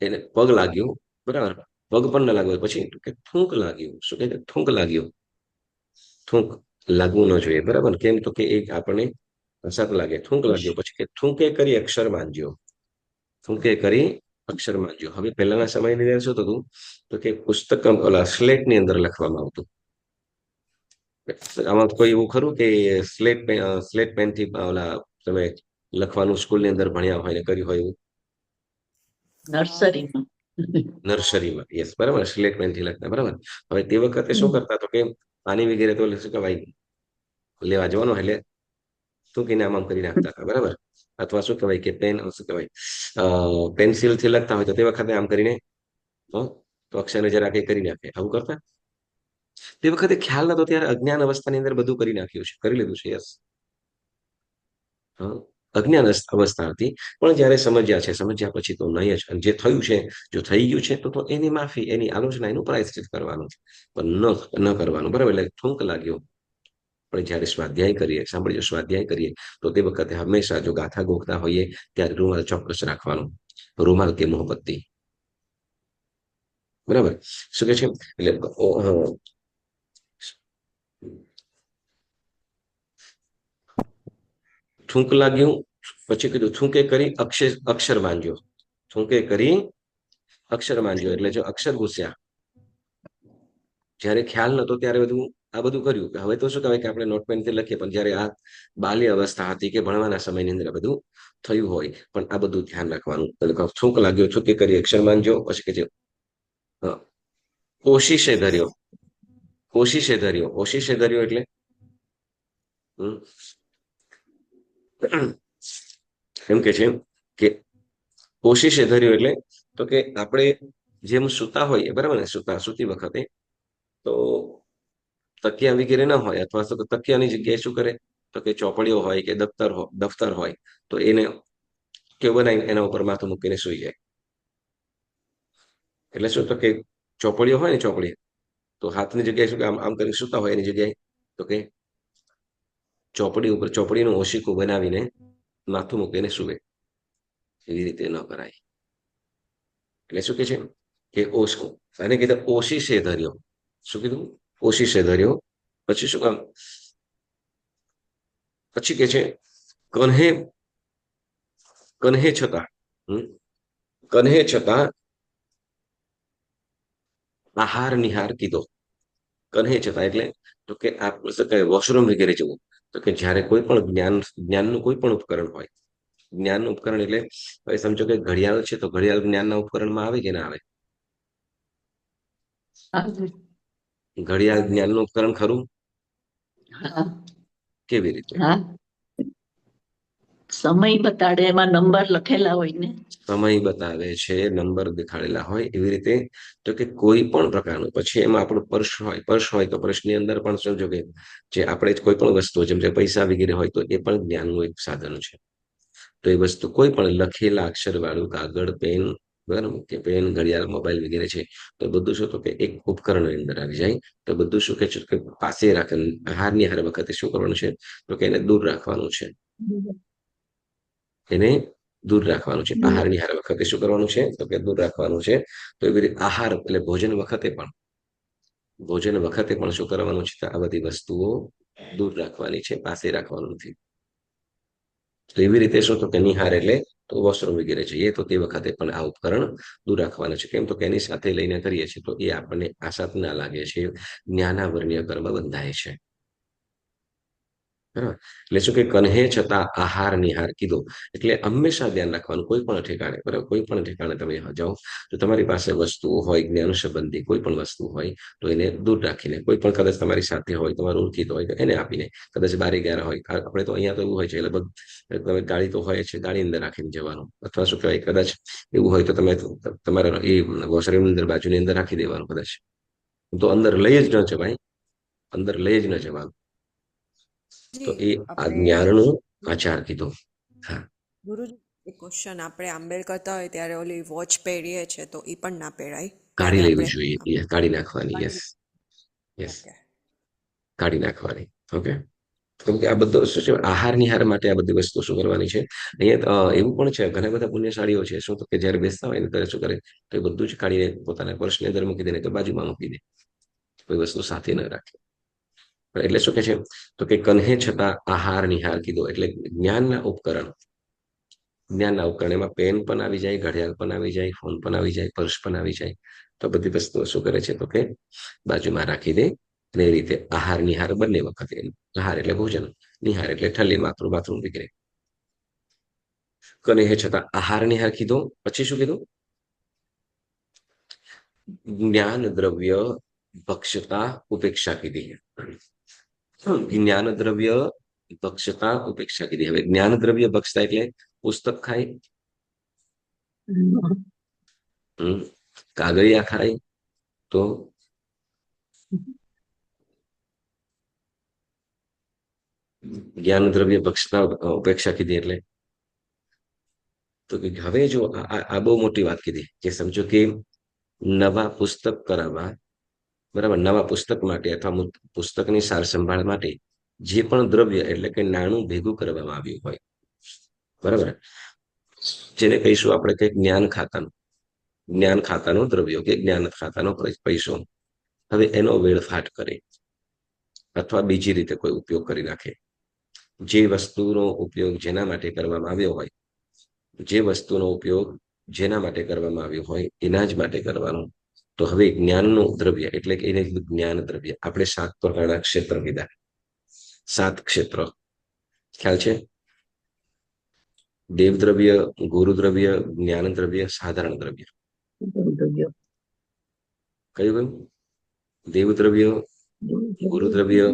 એને પગ લાગ્યું, બરાબર. પગ પણ ન લાગ્યો પછી કે થૂંક લાગ્યું. શું કહે? થૂંક લાગ્યું. થૂંક લાગવું ન જોઈએ, બરાબર. કેમ? તો કે એક આપણને અસર લાગે. થૂંક લાગ્યો. પછી કે થૂંકે કરી અક્ષર માંજ્યો. થૂંકે કરી અક્ષર માંજ્યો. હવે પહેલાના સમયની અંદર શું થતું, તો કે પુસ્તક ઓલા સ્લેટની અંદર લખવામાં આવતું. આમાં કોઈ એવું ખરું કે સ્લેટ પેનથી ઓલા તમે લખવાનું સ્કૂલની અંદર ભણ્યા હોય ને કર્યું હોય એવું? નર્સરીમાં. નર્સરીમાં. યસ, બરાબર. સ્લેટ પેનથી લખતા, બરાબર. હવે તે વખતે શું કરતા, તો કે પાણી વગેરે તો શું કહેવાય, લેવા જવાનું એટલે થૂંકીને આમ કરી નાખતા હતા, બરાબર. અથવા શું કહેવાય કે પેન, શું કહેવાય, પેન્સિલથી લખતા હોય તો તે વખતે આમ કરીને તો અક્ષરને જરા કંઈ કરી નાખે, આવું કરતા. તે વખતે ખ્યાલ નતો, ત્યારે અજ્ઞાન અવસ્થાની અંદર બધું કરી નાખ્યું છે, કરી લીધું છે. યસ. અજ્ઞાન અવસ્થા હતી, પણ જ્યારે સમજ્યા છે, સમજ્યા પછી તો નહીં જ. અને જે થયું છે, જો થઈ ગયું છે તો એની માફી, એની આલોચના, એનું પ્રાયશ્ચિત કરવાનું, પણ ન કરવાનું, બરાબર. એટલે થૂંક લાગ્યો. પણ જ્યારે સ્વાધ્યાય કરીએ, સાંભળજો, સ્વાધ્યાય કરીએ તો તે વખતે હંમેશા જો ગાથા ગોખતા હોઈએ ત્યારે રૂમાલ ચોક્કસ રાખવાનું. રૂમાલ કે મોહબત્તી, બરાબર. શું કે છે? એટલે થૂંક લાગ્યું. પછી કીધું થૂંકે કરી અક્ષર માંજ્યો. થૂંકે કરી અક્ષર માંજ્યો એટલે જો અક્ષર ઘૂસ્યા. જ્યારે ખ્યાલ નતો ત્યારે આ બધું કર્યું. હવે તો શું કહેવાય કે આપણે નોટપેનથી લખીએ, પણ જ્યારે આ બાલ્ય અવસ્થા હતી કે ભણવાના સમયની અંદર બધું થયું હોય, પણ આ બધું ધ્યાન રાખવાનું. થૂંક લાગ્યો, થૂંકે કરી અક્ષર માંજ્યો. પછી કે છે કોશિશે ધર્યો. કોશિશે ધર્યો. કોશિશે ધર્યો એટલે એમ કે છે કે કોશિશે ધર્યો એટલે તો કે આપણે જેમ સૂતા હોઈએ, બરાબર ને, સુતી વખતે તો તકિયા વગેરે ન હોય અથવા તો તકિયાની જગ્યાએ શું કરે તો કે ચોપડીઓ હોય કે દફતર હોય તો એને કેવું બનાવી એના ઉપર માથું મૂકીને સુઈ જાય. એટલે શું તો કે ચોપડીઓ હોય ને ચોપડી તો હાથની જગ્યાએ શું કે આમ આમ કરીને સુતા હોય એની જગ્યાએ તો કે ચોપડી ઉપર ચોપડીનું ઓશીકું બનાવીને માથું મૂકીને સુવે. એવી રીતે ન કરાય. એટલે શું કે છે કે ઓછો અને કીધું ઓશીશે ધર્યો. શું કીધું? ઓશીશે ધર્યો. પછી શું કામ? પછી કે છે કન્હે કન્હે છતાં કન્હે છતાં આહાર નિહાર કીધો. કન્હે છતાં એટલે તો કે વોશરૂમ વગેરે જવું તો કે જ્યારે કોઈ પણ જ્ઞાનનું કોઈ પણ ઉપકરણ હોય જ્ઞાનનું ઉપકરણ એટલે હવે સમજો કે ઘડિયાળ છે તો ઘડિયાળ જ્ઞાનના ઉપકરણમાં આવે કે ના આવે? ઘડિયાળ આવે. જ્ઞાનનું ઉપકરણ ખરું? હા કેવી રીતે? હા સમય બતાડે એમાં નંબર લખેલા હોય ને. સમય બતાવે છે નંબર દેખાડેલા હોય એવી રીતે તો કે કોઈ પણ પ્રકારનું પછી એમાં આપણું પર્સ હોય તો પર્સની અંદર પણ સમજો કે જે આપણે કોઈ પણ વસ્તુ જેમ કે પૈસા વગેરે હોય તો એ પણ જ્ઞાનનું એક સાધન છે. તો એ વસ્તુ કોઈ પણ લખેલા અક્ષર વાળું કાગળ પેન બરાબર કે પેન ઘડિયાળ મોબાઈલ વગેરે છે તો બધું શું તો કે એક ઉપકરણની અંદર આવી જાય તો બધું શું કે છે કે પાસે રાખે આહારની હર વખતે શું કરવાનું છે તો કે એને દૂર રાખવાનું છે. એને દૂર રાખવાનું છે. આહારની હાર વખતે શું કરવાનું છે તો કે દૂર રાખવાનું છે. તો એવી રીતે આહાર એટલે ભોજન વખતે પણ શું કરવાનું છે આ બધી વસ્તુઓ દૂર રાખવાની છે, પાસે રાખવાનું નથી. તો એવી રીતે શું તો કે નિહાર એટલે તો વોશરૂમ વગેરે જઈએ તો તે વખતે પણ આ ઉપકરણ દૂર રાખવાનું છે. કેમ તો કે એની સાથે લઈને કરીએ છીએ તો એ આપણને આસાત ના લાગે છે, જ્ઞાનાવરણીય કર્મ બંધાય છે. બરાબર એટલે શું કે કન્હે છતાં આહાર નિહાર કીધો એટલે હંમેશા ધ્યાન રાખવાનું કોઈ પણ ઠેકાણે બરાબર કોઈ પણ ઠેકાણે તમે જાઓ તો તમારી પાસે વસ્તુઓ હોય જ્ઞાન સંબંધી કોઈ પણ વસ્તુ હોય તો એને દૂર રાખીને કોઈ પણ કદાચ તમારી સાથે હોય તમારું ઓળખીતો હોય તો એને આપીને કદાચ બારી ગયા હોય આપણે તો અહીંયા તો એવું હોય છે લગભગ તમે ગાડી તો હોય છે ગાડી અંદર રાખીને જવાનું અથવા શું કહેવાય કદાચ એવું હોય તો તમે તમારા એ વોશરૂમની અંદર બાજુની અંદર રાખી દેવાનું કદાચ તો અંદર લઈ જ ન જવાય અંદર લઈ જ ન જવાનું. તો જી એ આ આપણે જ્ઞાનનું આચાર કીધો. હા ગુરુજી એક ક્વેશ્ચન આપણે આંબેડ કરતા હોય ત્યારે ઓલી વોચ પહેરીએ છે તો એ પણ ના પહેરાય કાઢી ત્યારે લેવી આપણે જોઈએ યસ કાઢી નાખવાની યસ યસ ઓકે કાઢી નાખવાની ઓકે. કેમ કે આ બધો શું છે આહાર નિહાર માટે આ બધી વસ્તુ શું કરવાની છે અહીંયા એવું પણ છે ઘણા બધા પુણ્યશાળીઓ છે શું તો કે જયારે બેસતા હોય ને ત્યારે શું કરે તો એ બધું જ કાઢીને પોતાના પર્સની અંદર મૂકી દે ને તો બાજુમાં મૂકી દે કોઈ વસ્તુ સાથે ન રાખે. એટલે શું કે છે તો કે કન્હે છતાં આહાર નિહાર કીધો એટલે જ્ઞાનના ઉપકરણ એમાં પેન પણ આવી જાય ઘડિયાળ પણ આવી જાય ફોન પણ આવી જાય પર્સ પણ આવી જાય તો બધી વસ્તુઓ શું કરે છે તો કે બાજુમાં રાખી દે અને એ રીતે આહાર નિહાર બંને વખતે આહાર એટલે ભોજન નિહાર એટલે ઠલ્લી માથું બાથરૂમ વગેરે. કન્હે છતાં આહાર નિહાર કીધો પછી શું કીધું જ્ઞાન દ્રવ્ય ભક્ષતા ઉપેક્ષા કીધી. જ્ઞાન દ્રવ્ય ભક્ષતા ઉપેક્ષા કીધી. હવે જ્ઞાન દ્રવ્ય ભક્ષતા એટલે પુસ્તક ખાય કાગળિયા ખાય તો જ્ઞાન દ્રવ્ય ભક્ષતા ઉપેક્ષા કીધી એટલે તો હવે જો આ બહુ મોટી વાત કીધી કે સમજો કે નવા પુસ્તક કરાવવા બરાબર નવા પુસ્તક માટે અથવા પુસ્તકની સાર સંભાળ માટે જે પણ દ્રવ્ય એટલે કે નાણું ભેગું કરવામાં આવ્યું હોય બરાબર જેને કહીશું આપણે કે જ્ઞાન ખાતાનો દ્રવ્યો કે જ્ઞાન ખાતાનો પૈસો હવે એનો વેડફાટ કરે અથવા બીજી રીતે કોઈ ઉપયોગ કરી નાખે જે વસ્તુનો ઉપયોગ જેના માટે કરવામાં આવ્યો હોય એના જ માટે કરવાનું. તો હવે જ્ઞાનનું દ્રવ્ય એટલે કે એને જ્ઞાન દ્રવ્ય આપણે 7 પ્રકારના ક્ષેત્ર કીધા 7 ક્ષેત્ર ખ્યાલ છે દેવ દ્રવ્ય ગુરુ દ્રવ્ય જ્ઞાન દ્રવ્ય સાધારણ દ્રવ્ય કયું દેવ દ્રવ્ય ગુરુ દ્રવ્ય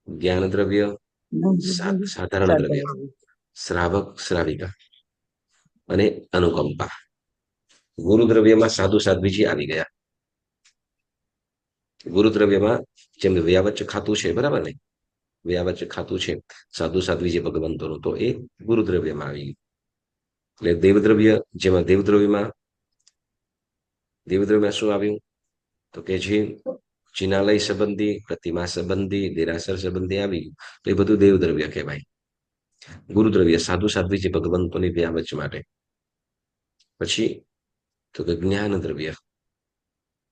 જ્ઞાન દ્રવ્ય સાધારણ દ્રવ્ય શ્રાવક શ્રાવિકા અને અનુકંપા. ગુરુ દ્રવ્યમાં સાધુ સાધ્વીજી આવી ગયા ગુરુ દ્રવ્યમાં જેમ કે વ્યાવચ્ચ ખાતું છે, બરાબર ને? વ્યાવચ્ચ ખાતું છે સાધુ સાધ્વી જે ભગવંતોનું, તો એ ગુરુદ્રવ્યમાં આવી ગયું. એટલે દેવદ્રવ્ય, જેમાં દેવદ્રવ્યમાં શું આવ્યું? તો કે જે ચિનાલય સંબંધી, પ્રતિમા સંબંધી, દેરાસર સંબંધી આવી ગયું, તો એ બધું દેવદ્રવ્ય કહેવાય. ગુરુદ્રવ્ય સાધુ સાધ્વી જે ભગવંતોની વ્યાવચ્ચ માટે. પછી તો કે જ્ઞાન દ્રવ્ય,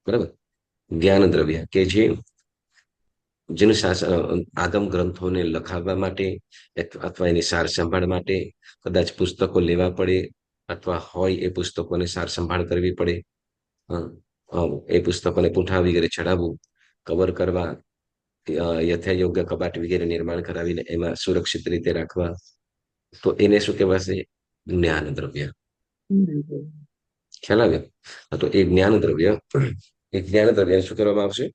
બરાબર? જ્ઞાન દ્રવ્ય કે જે આગમ ગ્રંથોને લખાવવા માટે અથવા એની સાર સંભાળ માટે કદાચ પુસ્તકો લેવા પડે, અથવા હોય એ પુસ્તકોને સાર સંભાળ કરવી પડે. એ પુસ્તકોને પૂંઠા વગેરે ચડાવવું, કવર કરવા, યથાયોગ્ય કબાટ વગેરે નિર્માણ કરાવીને એમાં સુરક્ષિત રીતે રાખવા, તો એને શું કહેવાશે? જ્ઞાન દ્રવ્ય. ખ્યાલ આવ્યો? તો એ જ્ઞાન દ્રવ્ય શું કરવામાં આવશે?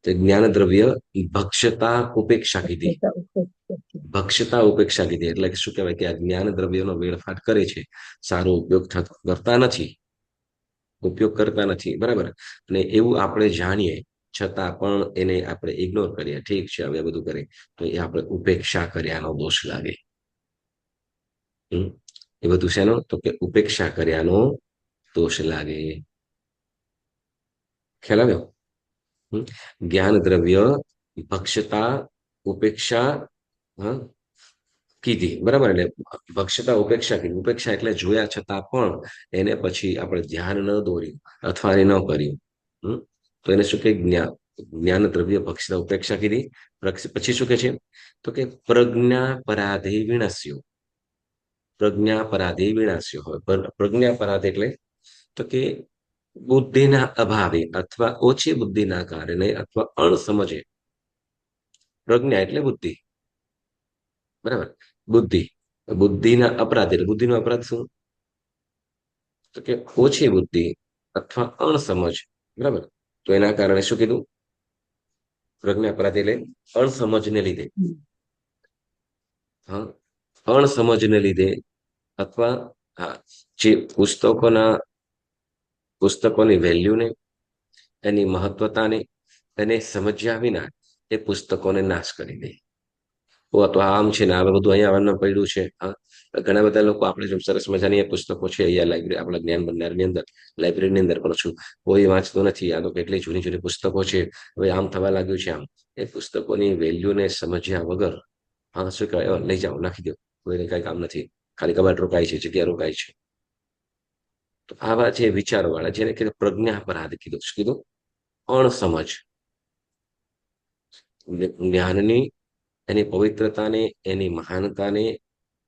તો જ્ઞાન દ્રવ્ય ભક્ષતા ઉપેક્ષા કીધી. ભક્ષતા ઉપેક્ષા કીધી એટલે કે શું કહેવાય? કે આ જ્ઞાન દ્રવ્યનો વેડફાટ કરે છે, સારો ઉપયોગ કરતા નથી, બરાબર? અને એવું આપણે જાણીએ છતાં પણ એને આપણે ઇગ્નોર કરીએ, ઠીક છે હવે બધું કરે, તો એ આપણે ઉપેક્ષા કર્યાનો દોષ લાગે. એ બધું શેનો? તો કે ઉપેક્ષા કર્યાનો દોષ લાગે. ખ્યાલ આવ્યો? જ્ઞાન દ્રવ્ય ભક્ષતા ઉપેક્ષા કીધી, બરાબર? એટલે ભક્ષતા ઉપેક્ષા કીધી. ઉપેક્ષા એટલે જોયા છતાં પણ એને પછી આપણે ધ્યાન ન દોર્યું અથવા એ ન કર્યું, તો એને શું કે? જ્ઞાન દ્રવ્ય ભક્ષતા ઉપેક્ષા કીધી. પછી શું કે છે? તો કે પ્રજ્ઞા પરાધે વિણસ્યો. પ્રજ્ઞા પરાધે વિનાશ્યો હોય. પ્રજ્ઞા પરાધ એટલે તો કે બુદ્ધિના અભાવે અથવા ઓછી બુદ્ધિના કારણે અથવા અણસમજે. પ્રજ્ઞા એટલે બુદ્ધિ, બરાબર? બુદ્ધિના અપરાધ એટલે બુદ્ધિનો અપરાધ શું? તો કે ઓછી બુદ્ધિ અથવા અણસમજ, બરાબર? તો એના કારણે શું કીધું? પ્રજ્ઞા અપરાધ એટલે અણસમજને લીધે. અણસમજને લીધે અથવા જે પુસ્તકોની વેલ્યુને, એની મહત્વતાને એને સમજ્યા વિના એ પુસ્તકોને નાશ કરી દે. તો આમ છે ને આ બધું અહીંયા આવવાનું પડ્યું છે. ઘણા બધા લોકો આપણે જેમ સરસ મજાની એ પુસ્તકો છે અહીંયા લાઇબ્રેરી, આપણા જ્ઞાન ભંડારની અંદર, લાઇબ્રેરીની અંદર પણ છું, કોઈ વાંચતો નથી. આ તો કેટલી જૂની જૂની પુસ્તકો છે, હવે આમ થવા લાગ્યું છે. આમ એ પુસ્તકોની વેલ્યુને સમજ્યા વગર શું કહેવાય? લઈ જાઓ, નાખી દો, કોઈને કઈ કામ નથી, ખાલી કબાટ રોકાય છે, જગ્યા રોકાય છે. તો આવા જે વિચારો વાળા, જેને કીધું પ્રજ્ઞા અપરાધ કીધું. શું કીધું? અણસમજ. જ્ઞાનની એની પવિત્રતાને, એની મહાનતાને,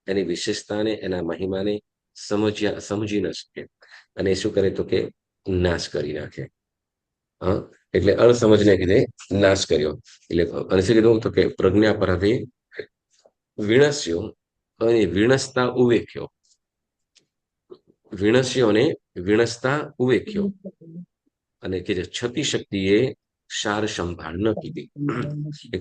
એની વિશેષતાને, એના મહિમાને સમજી ન શકે, અને શું કરે? તો કે નાશ કરી નાખે. એટલે અણસમજને કીધે નાશ કર્યો. એટલે અને શું કીધું? તો કે પ્રજ્ઞા અપરાધે વિણસ્યો અને વિણસતા ઉવેખ્યો. વિણસ્યો અને વિણસતા ઉવેખ્યો. અને કે જે છતી શક્તિએ સાર સંભાળ ન કીધી.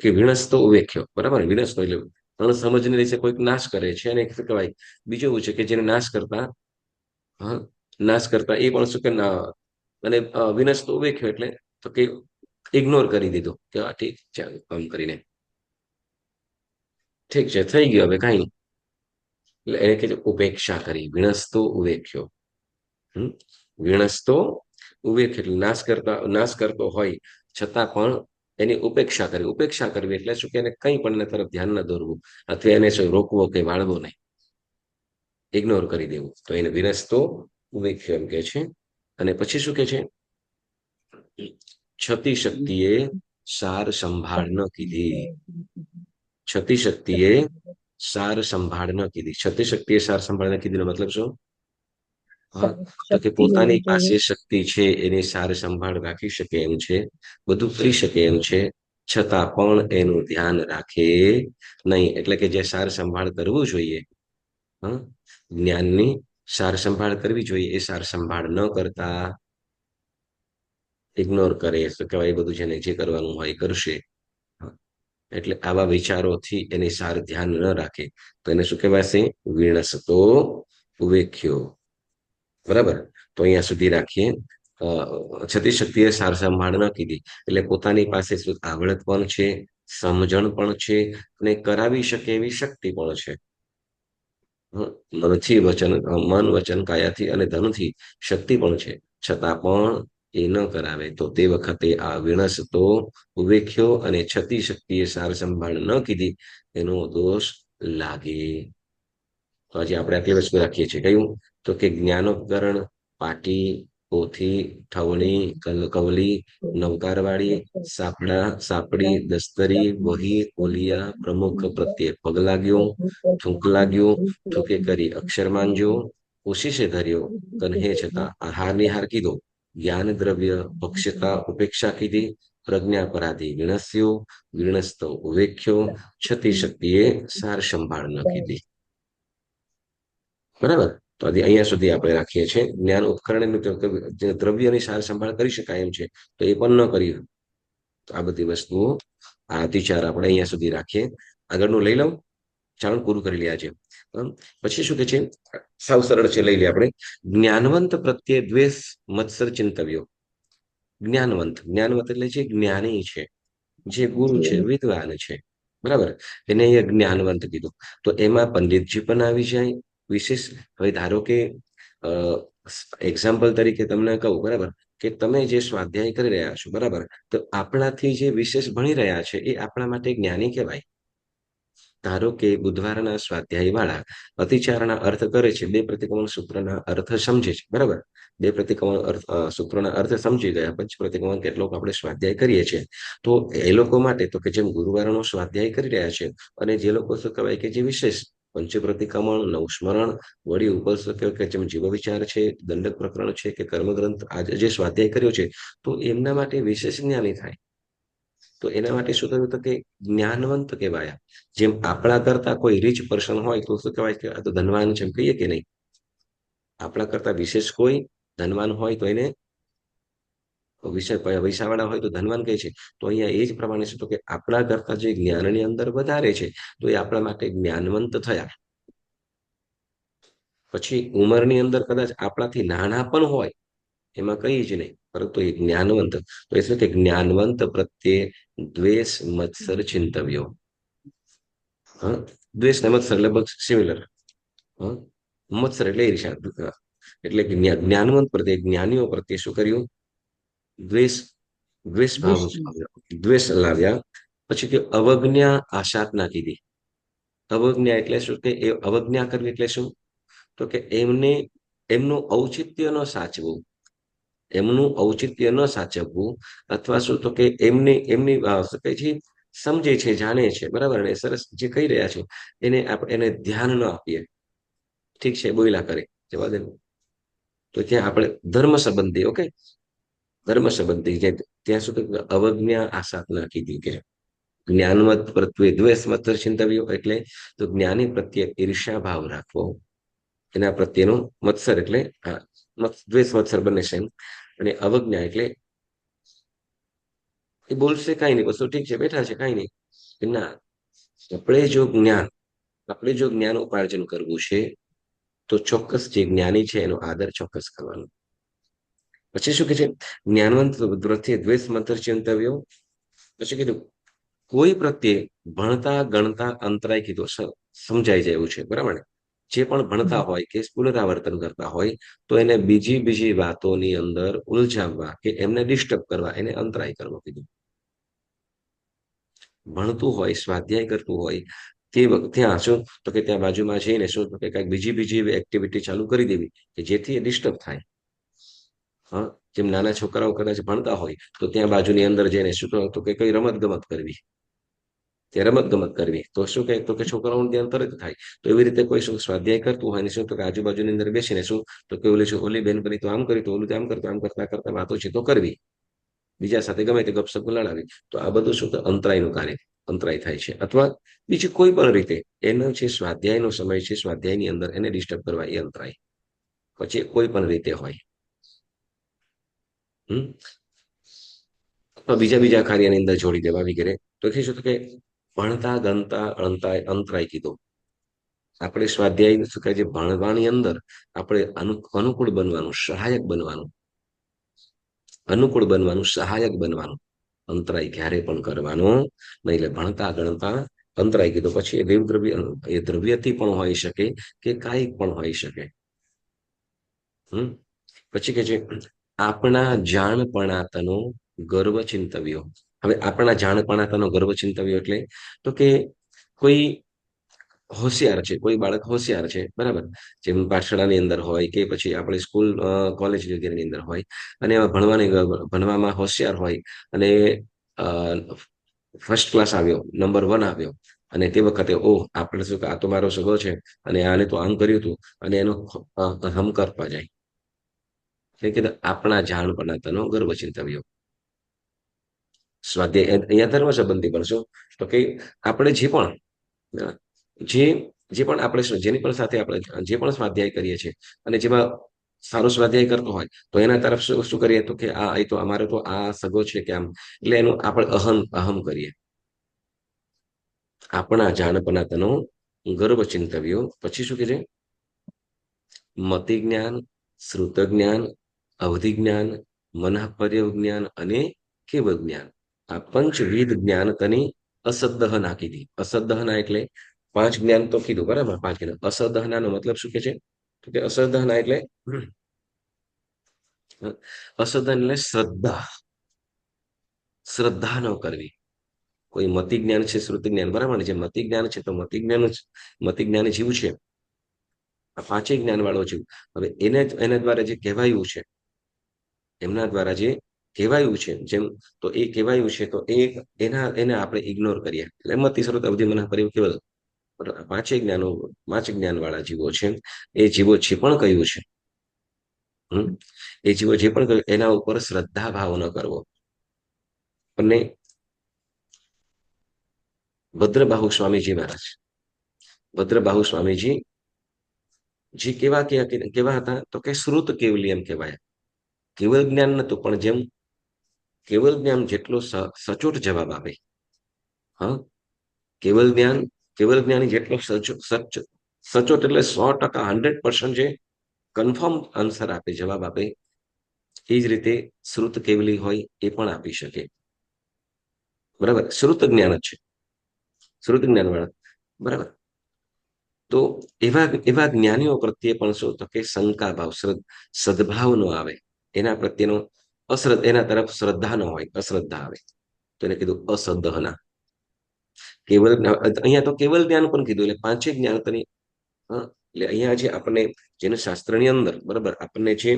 કે વિણસતો ઉવેખ્યો, બરાબર? વિણસતો એટલે અણસમજને લીધે કોઈક નાશ કરે છે, અને શું કહેવાય? બીજું એવું છે કે જેને નાશ કરતા એ પણ શું કે અને વિનસ્તો ઉવેખ્યો એટલે તો કે ઇગ્નોર કરી દીધો કે ઠીક છે, આમ કરીને ઠીક છે, થઈ ગયો, હવે કઈ. એટલે એને કે ઉપેક્ષા કરી. વિણસતો ઉવેખ્યો. વિણસતો ઉવેખ્યો એટલે નાશ કરતો હોય છતાં પણ એની ઉપેક્ષા કરવી. ઉપેક્ષા કરવી એટલે શું કે એને કંઈ પણ એના તરફ ધ્યાન ન દોરવું, અથવા એને શું રોકવો કે વાળવો નહીં, ઇગ્નોર કરી દેવું. તો એને વિનસતો ઉવેખ્યો એમ કે છે. અને પછી શું કે છે? છતી શક્તિએ સાર સંભાળ ન કીધી. છતી શક્તિએ સાર સંભાળ ન કીધી. છતી શક્તિએ સાર સંભાળ ન કીધી નો મતલબ શું? તો કે પોતાની પાસે શક્તિ છે, એની સાર સંભાળ રાખી શકે એમ છે, બધું કરી શકે એમ છે, છતાં પણ એનું ધ્યાન રાખે નહીં. એટલે કે જે સાર સંભાળ કરવું જોઈએ, જ્ઞાનની સાર સંભાળ કરવી જોઈએ, એ સાર સંભાળ ન કરતા ઇગ્નોર કરે. શું કહેવાય? એ બધું જેને જે કરવાનું હોય એ કરશે. એટલે આવા વિચારોથી એની સાર ધ્યાન ન રાખે તો એને શું કહેવાશે? વિણસતો ઉવેખ્યો. બરાબર? તો અહીંયા સુધી રાખીએ. છતી શક્તિએ સાર સંભાળ ન કીધી એટલે પોતાની પાસે શું આવડત પણ છે, સમજણ પણ છે અને કરાવી શકે એવી શક્તિ પણ છે. મનથી વચન, મન વચન કાયાથી અને ધનથી શક્તિ પણ છે, છતાં પણ એ ન કરાવે તો તે વખતે આ વિણસ તો ઉવેખ્યો અને છતી શક્તિએ સાર સંભાળ ન કીધી એનો દોષ લાગે. તો આજે આપણે આટલી વસ્તુ રાખીએ છીએ. કયું? તો કે જ્ઞાનોપકરણ, પાટી, પોથી, ઠવણી, કવલી, નવકારવાળી, સાપડા, સાપડી, દસ્તરી, વહી, કોલિયા, પ્રમુખ પ્રત્યે પગ લાગ્યો, થૂંક લાગ્યો, થૂકે કરી અક્ષર માંજ્યો, કોશિશે ધર્યો, કન્હે છતાં આહાર નિહાર કીધો, જ્ઞાન દ્રવ્ય ભક્ષ્યતા ઉપેક્ષા કીધી, પ્રજ્ઞાપરાધી વિણસ્યો, વિણસ્તો ઉવેખ્યો, છતી શક્તિએ સાર સંભાળ ન કીધી. બરાબર. તો આજે અહીંયા સુધી આપણે રાખીએ છીએ. જ્ઞાન ઉપકરણની દ્રવ્યની સાર સંભાળ કરી શકાય એમ છે, તો એ પણ ન કર્યું. તો આ બધી વસ્તુઓ, આ અતિચાર આપણે અહીંયા સુધી રાખીએ. આગળનું લઈ લઉં, ચાલો પૂરું કરી લે આજે. પછી શું કે છે, સાવ સરળ છે, લઈ લે આપણે. જ્ઞાનવંત પ્રત્યે દ્વેષ મત્સર ચિંતવ્યો. જ્ઞાનવંત એટલે જે જ્ઞાની છે, જે ગુરુ છે, વિદ્વાન છે, બરાબર, એને અહીંયા જ્ઞાનવંત કીધું. તો એમાં પંડિતજી પણ આવી જાય વિશેષ. હવે ધારો કે એક્ઝામ્પલ તરીકે તમને કહું, બરાબર, કે તમે જે સ્વાધ્યાય કરી રહ્યા છો, બરાબર, તો આપણાથી જે વિશેષ ભણી રહ્યા છે એ આપણા માટે જ્ઞાની કહેવાય. ધારો કે બુધવારના સ્વાધ્યાય વાળા અતિચારના અર્થ કરે છે, બે પ્રતિક્રમણ સૂત્રના અર્થ સમજે છે, બરાબર, બે પ્રતિક્રમણ સૂત્રોના અર્થ સમજી ગયા, પંચ પ્રતિક્રમણ કેટલોક આપણે સ્વાધ્યાય કરીએ છીએ. તો એ લોકો માટે તો કે જેમ ગુરુવારનો સ્વાધ્યાય કરી રહ્યા છે, અને જે લોકો શું કહેવાય કે જે વિશેષ પંચ પ્રતિક્રમણ, નવસ્મરણ, વળી ઉપર શું કહેવાય કે જેમ જીવ વિચાર છે, દંડક પ્રકરણ છે કે કર્મગ્રંથ આજે જે સ્વાધ્યાય કર્યો છે, તો એમના માટે વિશેષ જ્ઞાની થાય. તો એના માટે શું થયું તો કે જ્ઞાનવંત કહેવાય. જેમ આપણા કરતા કોઈ રીચ પર્સન હોય તો શું કહેવાય કે આ તો ધનવાન છે એમ કહીએ કે નહીં? આપણા કરતા વિશેષ કોઈ ધનવાન હોય તો એને પૈસાવાળા હોય તો ધનવાન કહે છે. તો અહીંયા એ જ પ્રમાણે શું તો કે આપણા કરતા જે જ્ઞાનની અંદર વધારે છે, તો એ આપણા માટે જ્ઞાનવંત થયા. પછી ઉંમરની અંદર કદાચ આપણાથી નાના પણ હોય, એમાં કઈ જ નહીં, પરંતુ એ જ્ઞાનવંત. તો એ શું કે જ્ઞાનવંત પ્રત્યે દ્વેષ મત્સર ચિંતવ્યો. હા, દ્વેષ ને મત્સર લગભગ સિમિલર. મત્સર એટલે ઈર્ષા. એટલે જ્ઞાનવંત પ્રત્યે, જ્ઞાનીઓ પ્રત્યે શું કર્યું? દ્વેષ ભાવ, દ્વેષ લાવ્યા. પછી કે અવજ્ઞા આશાત કીધી. અવજ્ઞા એટલે શું કે એ અવજ્ઞા કરવી એટલે શું? તો કે એમનું ઔચિત્ય ન સાચવું, એમનું ઔચિત્ય ન સાચવવું, અથવા શું તો કે એમની શું કહે છે, સમજે છે, જાણે છે, બરાબર, ને સરસ જે કહી રહ્યા છે એને ધ્યાન ન આપીએ. ઠીક છે, બોયલા કરે, જવા દે. તો ત્યાં આપણે ધર્મ સંબંધી, ઓકે, ધર્મ સંબંધી ત્યાં સુધી અવજ્ઞા આશાત કીધી કે જ્ઞાનવત પ્રત્યે દ્વેષ મત્સર ચિંતવ્યો એટલે તો જ્ઞાની પ્રત્યે ઈર્ષ્યા ભાવ રાખવો, એના પ્રત્યેનો મત્સર એટલે દ્વેષ મત્સર બંને સેમ. અને અવજ્ઞા એટલે એ બોલશે કઈ નહીં, બસ ઠીક છે, બેઠા છે, કઈ નહીં. ના, આપણે જો જ્ઞાન ઉપાર્જન કરવું છે તો ચોક્કસ જે જ્ઞાની છે એનો આદર ચોક્કસ કરવાનો. પછી શું કે છે, જ્ઞાનવંત પ્રત્યે દ્વેષ મત્સર ચિંતવ્યો. પછી કીધું કોઈ પ્રત્યે ભણતા ગણતા અંતરાય કીધું, સમજાઈ જાય એવું છે, બરાબર ને? જે પણ ભણતા હોય કે પુનરાવર્તન કરતા હોય તો એને બીજી વાતોની અંદર ઉલઝાવવા કે એમને ડિસ્ટર્બ કરવા, એને અંતરાય કરવો કીધું. ભણતું હોય, સ્વાધ્યાય કરતું હોય, તે વખતે ત્યાં શું તો કે ત્યાં બાજુમાં જઈને શું તો કે કંઈક બીજી એક્ટિવિટી ચાલુ કરી દેવી કે જેથી એ ડિસ્ટર્બ થાય. હા, જેમ નાના છોકરાઓ કદાચ ભણતા હોય તો ત્યાં બાજુની અંદર જઈને શું તો કે કઈ રમત ગમત કરવી, ત્યાં રમત ગમત કરવી, તો શું કહે તો કે છોકરાઓનું ધ્યાન તરત થાય. તો એવી રીતે કોઈ શું સ્વાધ્યાય કરતું હોય ને શું તો કે આજુબાજુની અંદર બેસીને શું તો કે ઓલી બેન કરી તો આમ કરી, તો ઓલું આમ કરતું, આમ કરતા વાતો છે તો કરવી, બીજા સાથે ગમે તે ગપસપ લડાવી. તો આ બધું શું તો અંતરાયનું કાર્ય, અંતરાય થાય છે. અથવા બીજી કોઈ પણ રીતે એનો જે સ્વાધ્યાયનો સમય છે, સ્વાધ્યાયની અંદર એને ડિસ્ટર્બ કરવા, એ અંતરાય. પછી કોઈ પણ રીતે હોય, બીજા કાર્યની અંદર જોડી દેવા વગેરે. તો શું કે ભણતા ગણતા અંતરાય કીધો. આપણે સ્વાધ્યાય શું કહે છે, ભણવાની અંદર આપણે અનુકૂળ બનવાનું, સહાયક બનવાનું. અનુકૂળ બનવાનું, સહાયક બનવાનું. અંતરાય ક્યારે પણ કરવાનો નહીં. એટલે ભણતા ગણતા અંતરાય કીધું પછી એ દેવદ્રવ્ય એ દ્રવ્યથી પણ હોઈ શકે કે કાંઈ પણ હોઈ શકે. હમ પછી કે છે આપણા જાણપણાતનો ગર્વ ચિંતવ્યો. હવે આપણા જાણપણાતનો ગર્વ ચિંતવ્યો એટલે તો કે કોઈ હોશિયાર છે, કોઈ બાળક હોશિયાર છે, બરાબર, જેમ પાઠશાળાની અંદર હોય કે પછી આપણે સ્કૂલ કોલેજ વગેરેની અંદર હોય અને એમાં ભણવામાં હોશિયાર હોય અને ફર્સ્ટ ક્લાસ આવ્યો, નંબર 1 આવ્યો અને તે વખતે ઓહ આપણે શું કે આ તો મારો સગો છે અને આને તો આમ કર્યું હતું અને એનો હમ કરવા જાય. એટલે કીધું આપણા જાણપણાતનો ગર્વ ચિંતવ્યો. સ્વાધ્યાય અહીંયા ધર્મ સંબંધી પણ શું તો કે આપણે જે જે પણ આપણે જેની પણ સાથે આપણે જે પણ સ્વાધ્યાય કરીએ છીએ અને જેમાં સારો સ્વાધ્યાય કરતો હોય તો એના તરફ શું કરીએ તો કે આ એ તો અમારો તો આ સગો છે કે આમ, એટલે એનું આપણે અહમ કરીએ. આપણા જાણપણાતનો ગર્વ ચિંતવ્યો. પછી શું કે છે મતિ જ્ઞાન, શ્રુત જ્ઞાન, અવધિ જ્ઞાન, મનઃપર્ય જ્ઞાન અને કેવળ જ્ઞાન. આ પંચવિધ જ્ઞાન તની અસદ્દહના કીધી. અસદ્દહના એટલે 5 જ્ઞાન તો કીધું, બરાબર, 5 જ્ઞાન. અસદ્દહનાનો મતલબ શું કે છે તો કે અસદ્દહના એટલે અસદ્દહન એટલે શ્રદ્ધા ન કરવી. કોઈ મતિ જ્ઞાન છે, શ્રુતિ જ્ઞાન, બરાબર ને, જે મતિ જ્ઞાન છે તો મતિ જ્ઞાની જીવ છે, આ 5 જ્ઞાન વાળો જીવ. હવે એના દ્વારા જે કહેવાયું છે, એમના દ્વારા જે કહેવાયું છે જેમ, તો એ કહેવાયું છે તો એને આપણે ઇગ્નોર કરીએ એટલે મતિ શ્રુત અવધિ મનઃપર્ય કેવલ. 5 જ્ઞાન વાળા જીવો છે, એ જીવો જે પણ કહ્યું છે, એ જીવો જે પણ કહ્યું એના ઉપર શ્રદ્ધા ભાવ ન કરવો. અને ભદ્રબાહુ સ્વામીજી મહારાજ, ભદ્રબાહુ સ્વામીજી જે કેવા હતા તો કે શ્રુત કેવલી એમ કહેવાય. કેવલ જ્ઞાન નતું પણ જેમ કેવલ જ્ઞાન જેટલો સચોટ જવાબ આપે, હા, કેવલ જ્ઞાની જેટલો સચોટ એટલે 100%, 100% જે કન્ફર્મ આન્સર આપે, જવાબ આપે, એ જ રીતે શ્રુત કેવલી હોય એ પણ આપી શકે. બરાબર, શ્રુત જ્ઞાન જ છે, શ્રુત જ્ઞાન વાળા, બરાબર. તો એવા જ્ઞાનીઓ પ્રત્યે પણ શું તો કે શંકા ભાવ, સદભાવ નો આવે, એના પ્રત્યેનો એના તરફ શ્રદ્ધા ન હોય, અશ્રદ્ધા આવે, તો એને કીધું અસદ્દહના. કેવલ અહીંયા તો કેવલ જ્ઞાન પણ કીધું, એટલે 5 જ્ઞાન તની. એટલે અહીંયા જે આપણને જેને શાસ્ત્રની અંદર, બરાબર, આપણને જે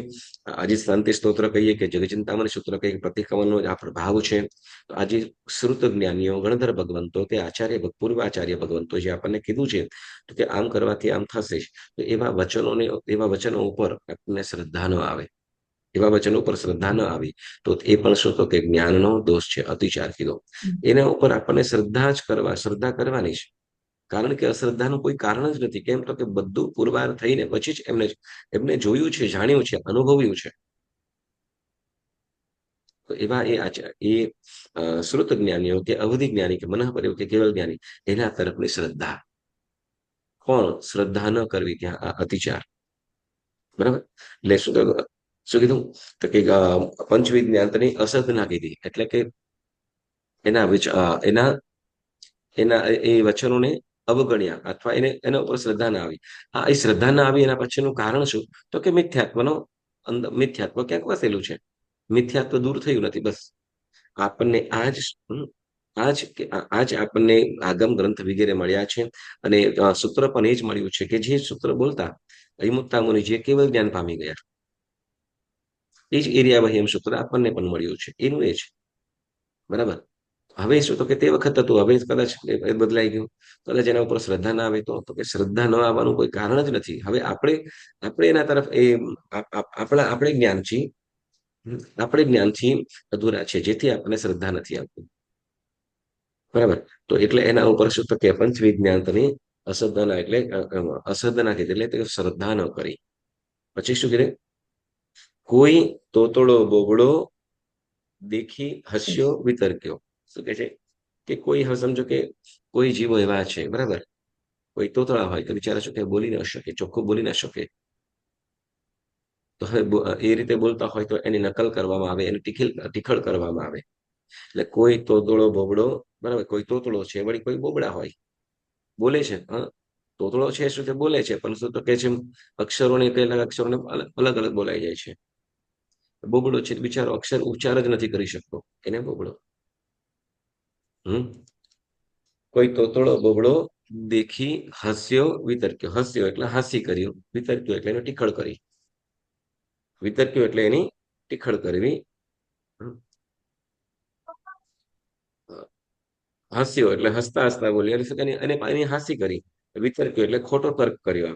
આજે શાંતિ સ્તોત્ર કહીએ કે જગચિંતામણી સૂત્ર કહીએ, પ્રતિક્રમણનો આ પ્રભાવ છે, તો આજે શ્રુત જ્ઞાનીઓ, ગણધર ભગવંતો કે પૂર્વાચાર્ય ભગવંતો જે આપણને કીધું છે તો કે આમ કરવાથી આમ થશે, તો એવા વચનો ઉપર આપણને શ્રદ્ધા ન આવે, એવા વચનો ઉપર શ્રદ્ધા ન આવી તો એ પણ શું તો કે જ્ઞાનનો દોષ છે, અતિચાર કીધો. એના ઉપર આપણને શ્રદ્ધા કરવાની છે, કારણ કે અશ્રદ્ધાનું કોઈ કારણ જ નથી. કેમ તો કે બધું પુરવાર થઈને પછી જ એમને જોયું છે, જાણ્યું છે, અનુભવ્યું છે. તો એવા શ્રુત જ્ઞાનીઓ કે અવધિ જ્ઞાની કે મનઃપર્ય કે કેવલ જ્ઞાની, એના તરફની શ્રદ્ધા, પણ શ્રદ્ધા ન કરવી ત્યાં આ અતિચાર. બરાબર, એટલે શું કીધું તો કે પંચવિધ જ્ઞાનની અસદના કીધી, એટલે કે એના એ વચનોને અવગણ્યા અથવા એના ઉપર શ્રદ્ધા ના આવી. એ શ્રદ્ધા ના આવી એના પછીનું કારણ શું તો કે મિથ્યાત્વ ક્યાંક વસેલું છે, મિથ્યાત્વ દૂર થયું નથી. બસ આપણને આજ આપણને આગમ ગ્રંથ વગેરે મળ્યા છે અને સૂત્ર પણ એ જ મળ્યું છે કે જે સૂત્ર બોલતા અયમુક્તા મુનિ જે કેવલ જ્ઞાન પામી ગયા, એ જ એરિયા વહી એમ સૂત્ર આપણને પણ મળ્યું છે, એનું એ છે. બરાબર, હવે શું તો કે તે વખત હતું, હવે કદાચ એ બદલાઈ ગયું, કદાચ એના ઉપર શ્રદ્ધા ના આવે તો કે શ્રદ્ધા ન આવવાનું કોઈ કારણ જ નથી. હવે આપણે એના તરફ આપણે જ્ઞાનથી અધૂરા છે, જેથી આપણને શ્રદ્ધા નથી આવતી. બરાબર, તો એટલે એના ઉપર શું તો કે પંચવિજ્ઞાનની અશ્રદ્ધાના એટલે અશ્રદ્ધાના કીધી એટલે શ્રદ્ધા ન કરી. પછી શું કીધું, કોઈ તોતડો બોબડો દેખી હસ્યો વિતર્ક્યો. શું કે છે કે કોઈ, હવે સમજો કે કોઈ જીવો એવા છે, બરાબર, કોઈ તોતળા હોય તો બિચારા શું કે બોલી ન શકે, ચોખ્ખું બોલી ના શકે, તો હવે એ રીતે બોલતા હોય તો એની નકલ કરવામાં આવે, એની ટીખળ કરવામાં આવે. એટલે કોઈ તોતળો બોબડો, બરાબર, કોઈ તોતળો છે, વળી કોઈ બોબડા હોય, બોલે છે. હા, તોતળો છે શું તે બોલે છે, પણ શું તો કે છે અક્ષરોને કેટલાક અક્ષરોને અલગ અલગ બોલાઈ જાય છે. બોબડો છે બિચારો અક્ષર ઉચ્ચાર જ નથી કરી શકતો, એને બોબડો. કોઈ તોતળો બોબડો દેખી હસ્યો વિતર્ક્યો. હસ્યો એટલે હાસી કર્યું, વિતર્ક્યો એટલે એની ટીખળ કરી. વિતર્ક્યો એટલે એની ટીખળ કરવી. હસ્યો એટલે હસતા હસતા બોલ્યો, એટલે એની હાસી કરી. વિતર્ક્યો એટલે ખોટો તર્ક કર્યો.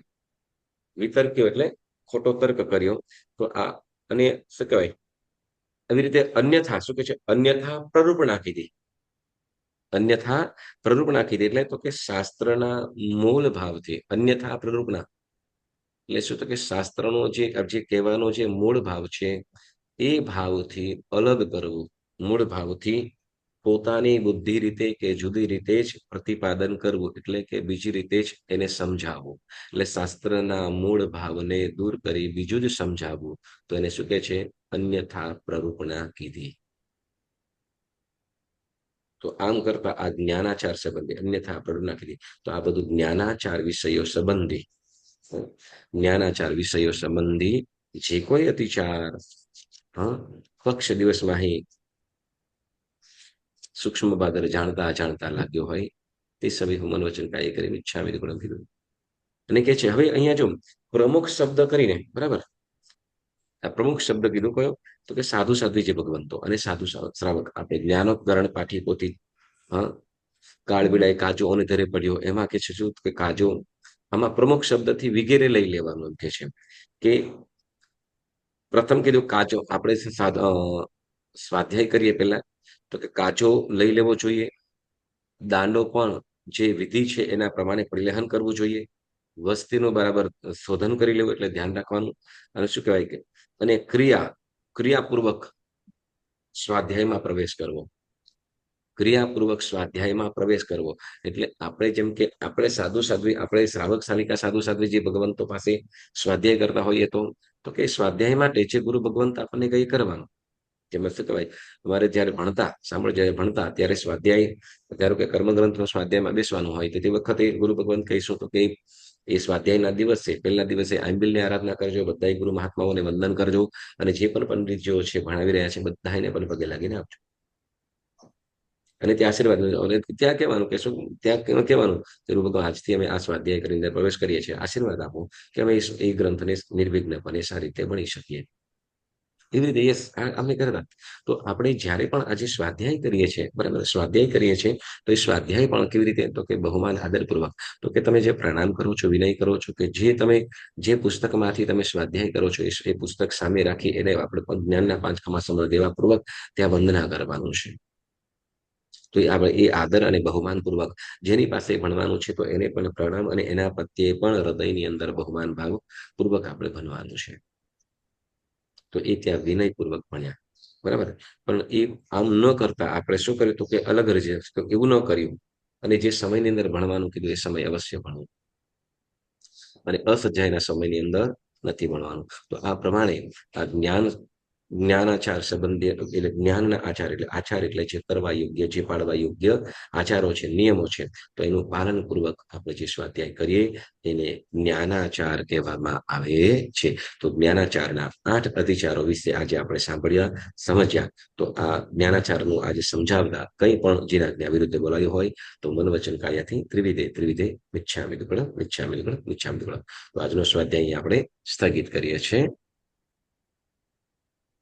વિતર્ક્યો એટલે ખોટો તર્ક કર્યો. તો આ અને શું કહેવાય, આવી રીતે અન્યથા શું કે છે, અન્યથા પ્રરૂપણા કીધી. અન્યથા પ્રરૂપણા કીધી એટલે તો કે શાસ્ત્રના મૂળ ભાવથી અન્યથા પ્રરૂપણા એટલે શું તો કે શાસ્ત્રનો જે કહેવાનો જે મૂળ ભાવ છે એ ભાવથી અલગ કરવું, મૂળ ભાવથી પોતાની બુદ્ધિ રીતે કે જુદી રીતે જ પ્રતિપાદન કરવું, એટલે કે બીજી રીતે જ એને સમજાવવું. એટલે શાસ્ત્રના મૂળ ભાવને દૂર કરી બીજું જ સમજાવવું, તો એને શું કે છે, અન્યથા પ્રરૂપણા કીધી. તો આમ કરતા આ જ્ઞાનાચાર સંબંધી અન્યથા પ્રરૂપણા કીધી. તો આ બધું જ્ઞાનાચાર વિષયો સંબંધી, જ્ઞાનાચાર વિષયો સંબંધી જે કોઈ અતિચાર પક્ષ દિવસમાં અહીં સૂક્ષ્મ બાદર જાણતા અજાણતા લાગ્યો હોય તે સમય હું મનવચન કાર્ય કરી ઈચ્છામી ગુણ કીધું. અને કે છે હવે અહીંયા જો પ્રમુખ શબ્દ કરીને, બરાબર, આ પ્રમુખ શબ્દ કીધું કયો, તો કે સાધુ સાધ્વી જે ભગવંતો અને સાધુ શ્રાવક. આપણે જ્ઞાનોપકરણ પાઠી પોથી કાળ બિડાય કાજો અને ધરે પડ્યો, એમાં કે છે શું કે કાજો, આમાં પ્રમુખ શબ્દથી વિગેરે લઈ લેવાનું એમ કે છે. કે પ્રથમ કીધું કાચો, આપણે સ્વાધ્યાય કરીએ પહેલા તો કે કાચો લઈ લેવો જોઈએ. દાંડો પણ જે વિધિ છે એના પ્રમાણે પરિવહન કરવું જોઈએ. વસ્તીનું બરાબર શોધન કરી લેવું એટલે ધ્યાન રાખવાનું. અને શું કહેવાય કે અને ક્રિયાપૂર્વક સ્વાધ્યાયમાં પ્રવેશ કરવો. ક્રિયાપૂર્વક સ્વાધ્યાયમાં પ્રવેશ કરવો એટલે આપણે જેમ કે આપણે સાધુ સાધ્વી, આપણે શ્રાવક શાલિકા સાધુ સાધ્વી જે ભગવંતો પાસે સ્વાધ્યાય કરતા હોઈએ તો કે સ્વાધ્યાય માટે જે ગુરુ ભગવંત આપણને કઈ કરવાનું, જેમ શું કહેવાય, અમારે જયારે ભણતા, સાંભળો, જયારે ભણતા ત્યારે સ્વાધ્યાય, ધારો કે કર્મગ્રંથનો સ્વાધ્યાયમાં બેસવાનું હોય તો તે વખતે ગુરુ ભગવંત કહીશું તો કે એ સ્વાધ્યાયના દિવસે પહેલા દિવસે આંબિલની આરાધના કરજો, બધા ગુરુ મહાત્માઓને વંદન કરજો, અને જે પણ પંડિતજીઓ છે ભણાવી રહ્યા છે બધાને પણ પગે લાગીને આપજો. અને ત્યાં આશીર્વાદ અને ત્યાં કહેવાનું કે શું, ત્યાં કહેવાનું ગુરુ ભગવાન આજથી અમે આ સ્વાધ્યાય કરીને પ્રવેશ કરીએ છીએ, આશીર્વાદ આપો કે અમે એ ગ્રંથને નિર્વિઘ્નપણે સારી રીતે ભણી શકીએ. એવી રીતે યસ અમે કરતા. તો આપણે જ્યારે પણ આજે સ્વાધ્યાય કરીએ છીએ, બરાબર, સ્વાધ્યાય કરીએ છીએ તો એ સ્વાધ્યાય પણ કેવી રીતે, તો કે બહુમાન આદરપૂર્વક, તો કે તમે જે પ્રણામ કરો છો, વિનય કરો છો, કે જે પુસ્તકમાંથી તમે સ્વાધ્યાય કરો છો એ પુસ્તક સામે રાખી એને આપણે જ્ઞાનના 5 ખમા સમર દેવા પૂર્વક ત્યાં વંદના કરવાનું છે. તો એ આદર અને બહુમાન પૂર્વક જેની પાસે ભણવાનું છે તો એને પણ પ્રણામ અને એના પ્રત્યે પણ હૃદયની અંદર બહુમાન ભાવ પૂર્વક આપણે ભણવાનું છે. તો એ ત્યાં વિનયપૂર્વક ભણ્યા, બરાબર. પણ એ આમ ન કરતા આપણે શું કર્યું તો કે અલગ રીતે, તો એવું ન કર્યું. અને જે સમયની અંદર ભણવાનું કીધું એ સમય અવશ્ય ભણવું, અને અસજ્જાયના સમયની અંદર નથી ભણવાનું. તો આ પ્રમાણે આ જ્ઞાનાચાર સંબંધી એટલે જ્ઞાનના આચાર, એટલે આચાર એટલે જે કરવા યોગ્ય, જે પાડવા યોગ્ય આચારો છે, નિયમો છે, તો એનું પાલન પૂર્વક આપણે જે સ્વાધ્યાય કરીએ એને જ્ઞાનાચાર કહેવામાં આવે છે. તો જ્ઞાનાચારના 8 અધિચારો વિશે આજે આપણે સાંભળ્યા, સમજ્યા. તો આ જ્ઞાનાચારનું આજે સમજાવતા કંઈ પણ જેના વિરુદ્ધ બોલાયું હોય તો મન વચન કાયાથી ત્રિવિધે મિચ્છામિ દુક્કડમ મિચ્છામિ દુક્કડમ મિચ્છામિ દુક્કડમ. તો આજનો સ્વાધ્યાય આપણે સ્થગિત કરીએ છીએ.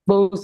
બહુ